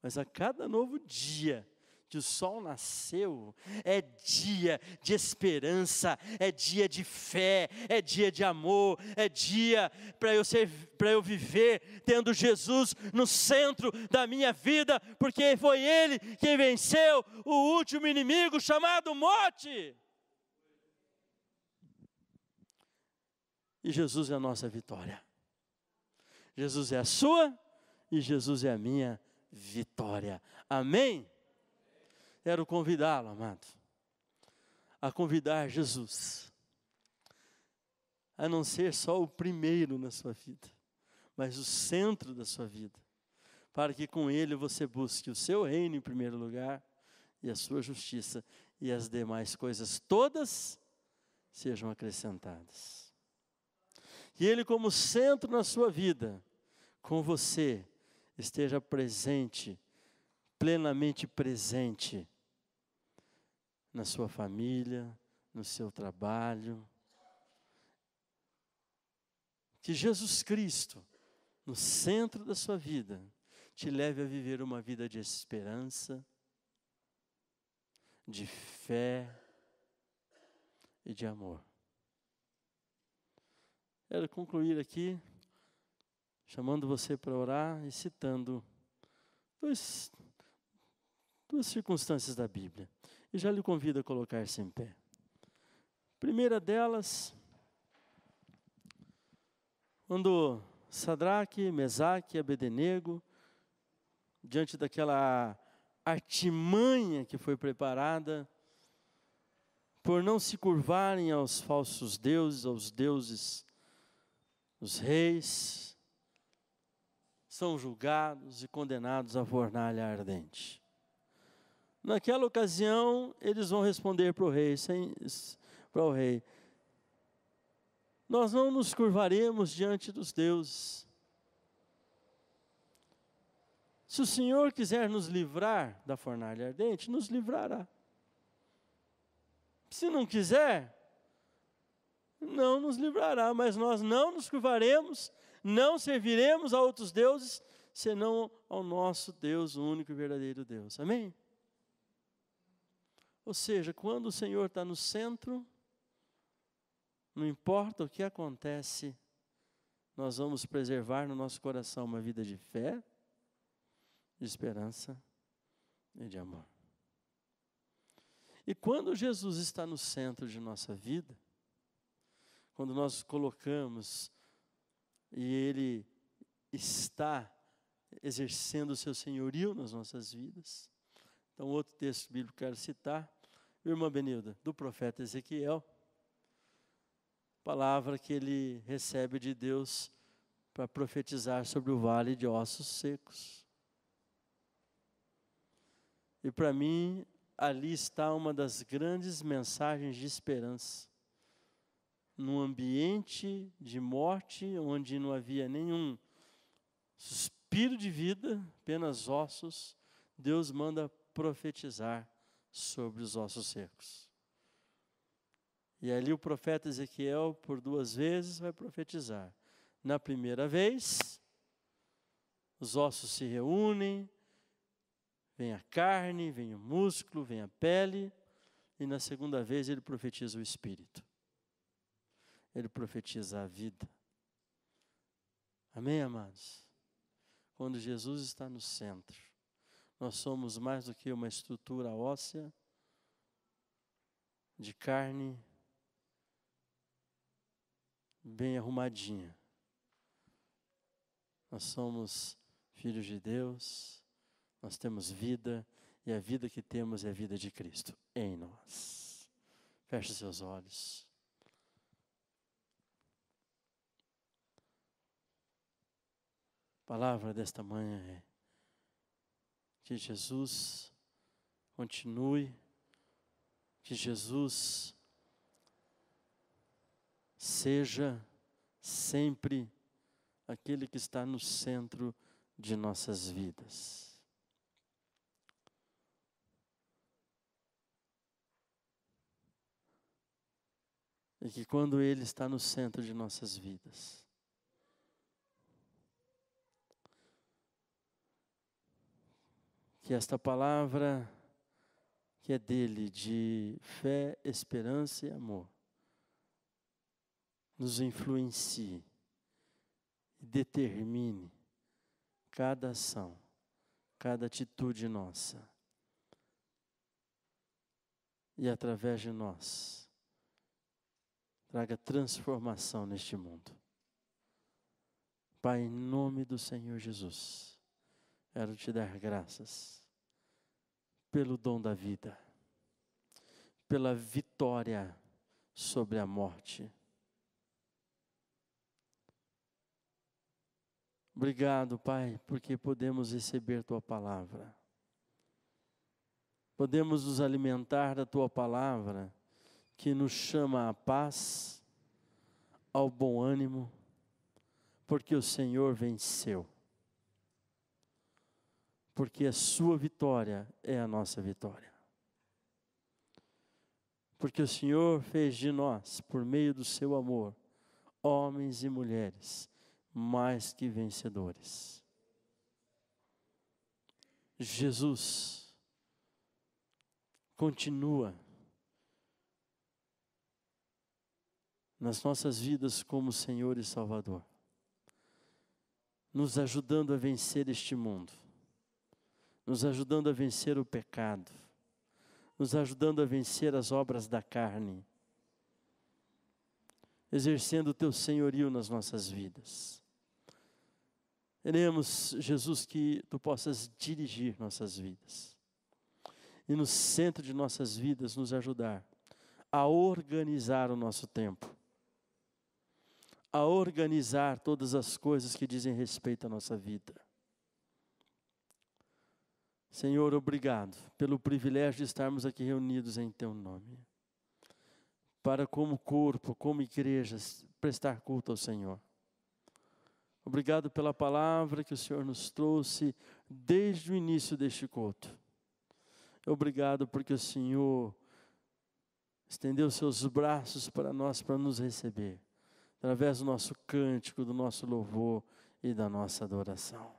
mas a cada novo dia que o sol nasceu, é dia de esperança, é dia de fé, é dia de amor, é dia para eu viver tendo Jesus no centro da minha vida, porque foi Ele quem venceu o último inimigo chamado morte. E Jesus é a nossa vitória. Jesus é a sua e Jesus é a minha vitória. Amém? Quero convidá-lo, amado, a convidar Jesus, a não ser só o primeiro na sua vida, mas o centro da sua vida, para que com Ele você busque o seu reino em primeiro lugar, e a sua justiça, e as demais coisas todas sejam acrescentadas. Que Ele, como centro na sua vida, com você, esteja presente, plenamente presente, na sua família, no seu trabalho. Que Jesus Cristo, no centro da sua vida, te leve a viver uma vida de esperança, de fé e de amor. Quero concluir aqui, chamando você para orar e citando duas circunstâncias da Bíblia. E já lhe convido a colocar-se em pé. Primeira delas, quando Sadraque, Mesaque e Abednego, diante daquela artimanha que foi preparada, por não se curvarem aos falsos deuses, aos deuses dos reis, são julgados e condenados à fornalha ardente. Naquela ocasião, eles vão responder para o rei, nós não nos curvaremos diante dos deuses. Se o Senhor quiser nos livrar da fornalha ardente, nos livrará. Se não quiser, não nos livrará, mas nós não nos curvaremos, não serviremos a outros deuses, senão ao nosso Deus, o único e verdadeiro Deus. Amém? Ou seja, quando o Senhor está no centro, não importa o que acontece, nós vamos preservar no nosso coração uma vida de fé, de esperança e de amor. E quando Jesus está no centro de nossa vida, quando nós colocamos e Ele está exercendo o seu senhorio nas nossas vidas. Então, outro texto bíblico que eu quero citar, irmã Benilda, do profeta Ezequiel, palavra que ele recebe de Deus para profetizar sobre o vale de ossos secos. E para mim, ali está uma das grandes mensagens de esperança. Num ambiente de morte, onde não havia nenhum suspiro de vida, apenas ossos, Deus manda profetizar sobre os ossos secos. E ali o profeta Ezequiel, por 2 vezes, vai profetizar. Na primeira vez, os ossos se reúnem, vem a carne, vem o músculo, vem a pele, e na segunda vez ele profetiza o Espírito. Ele profetiza a vida. Amém, amados? Quando Jesus está no centro, nós somos mais do que uma estrutura óssea, de carne, bem arrumadinha. Nós somos filhos de Deus, nós temos vida, e a vida que temos é a vida de Cristo em nós. Feche seus olhos. A palavra desta manhã é que Jesus continue, que Jesus seja sempre aquele que está no centro de nossas vidas. E que quando Ele está no centro de nossas vidas, que esta palavra que é dele, de fé, esperança e amor, nos influencie e determine cada ação, cada atitude nossa. E através de nós, traga transformação neste mundo. Pai, em nome do Senhor Jesus, quero te dar graças pelo dom da vida, pela vitória sobre a morte. Obrigado, Pai, porque podemos receber Tua palavra. Podemos nos alimentar da Tua palavra, que nos chama à paz, ao bom ânimo, porque o Senhor venceu. Porque a sua vitória é a nossa vitória. Porque o Senhor fez de nós, por meio do seu amor, homens e mulheres, mais que vencedores. Jesus continua nas nossas vidas como Senhor e Salvador, nos ajudando a vencer este mundo, nos ajudando a vencer o pecado, nos ajudando a vencer as obras da carne, exercendo o teu senhorio nas nossas vidas. Queremos, Jesus, que tu possas dirigir nossas vidas. E no centro de nossas vidas nos ajudar a organizar o nosso tempo. A organizar todas as coisas que dizem respeito à nossa vida. Senhor, obrigado pelo privilégio de estarmos aqui reunidos em teu nome. Para como corpo, como igreja, prestar culto ao Senhor. Obrigado pela palavra que o Senhor nos trouxe desde o início deste culto. Obrigado porque o Senhor estendeu seus braços para nós, para nos receber, através do nosso cântico, do nosso louvor e da nossa adoração.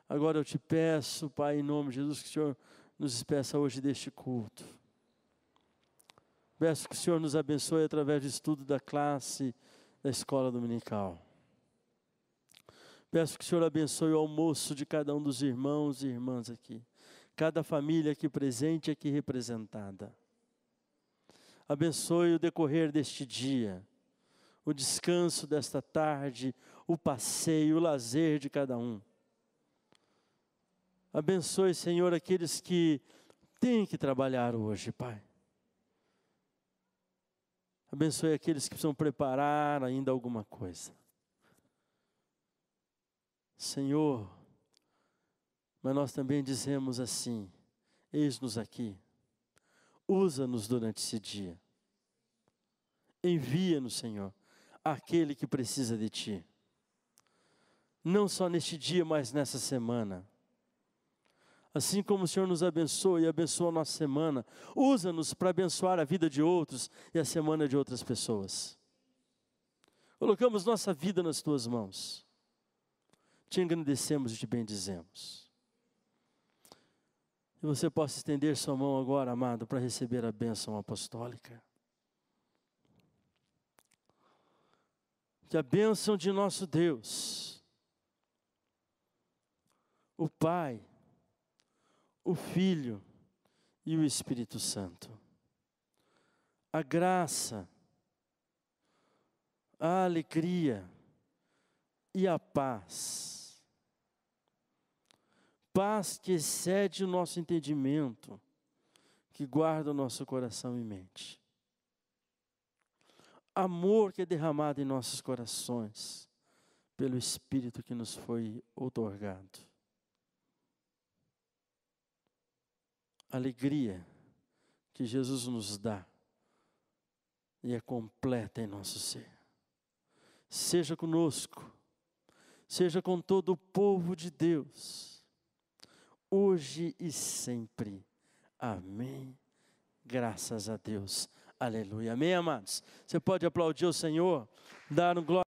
Agora eu te peço, Pai, em nome de Jesus, que o Senhor nos despeça hoje deste culto. Peço que o Senhor nos abençoe através do estudo da classe da escola dominical. Peço que o Senhor abençoe o almoço de cada um dos irmãos e irmãs aqui. Cada família aqui presente e aqui representada. Abençoe o decorrer deste dia, o descanso desta tarde, o passeio, o lazer de cada um. Abençoe, Senhor, aqueles que têm que trabalhar hoje, Pai. Abençoe aqueles que precisam preparar ainda alguma coisa. Senhor, mas nós também dizemos assim, eis-nos aqui, usa-nos durante esse dia. Envia-nos, Senhor, aquele que precisa de Ti. Não só neste dia, mas nessa semana. Assim como o Senhor nos abençoa e abençoa a nossa semana, usa-nos para abençoar a vida de outros e a semana de outras pessoas. Colocamos nossa vida nas Tuas mãos. Te agradecemos e te bendizemos. Que você possa estender sua mão agora, amado, para receber a bênção apostólica. Que a bênção de nosso Deus, o Pai, o Filho e o Espírito Santo, a graça, a alegria e a paz, paz que excede o nosso entendimento, que guarda o nosso coração e mente, amor que é derramado em nossos corações, pelo Espírito que nos foi outorgado, alegria que Jesus nos dá e é completa em nosso ser. Seja conosco, seja com todo o povo de Deus, hoje e sempre. Amém. Graças a Deus. Aleluia. Amém, amados? Você pode aplaudir o Senhor, dar um glória.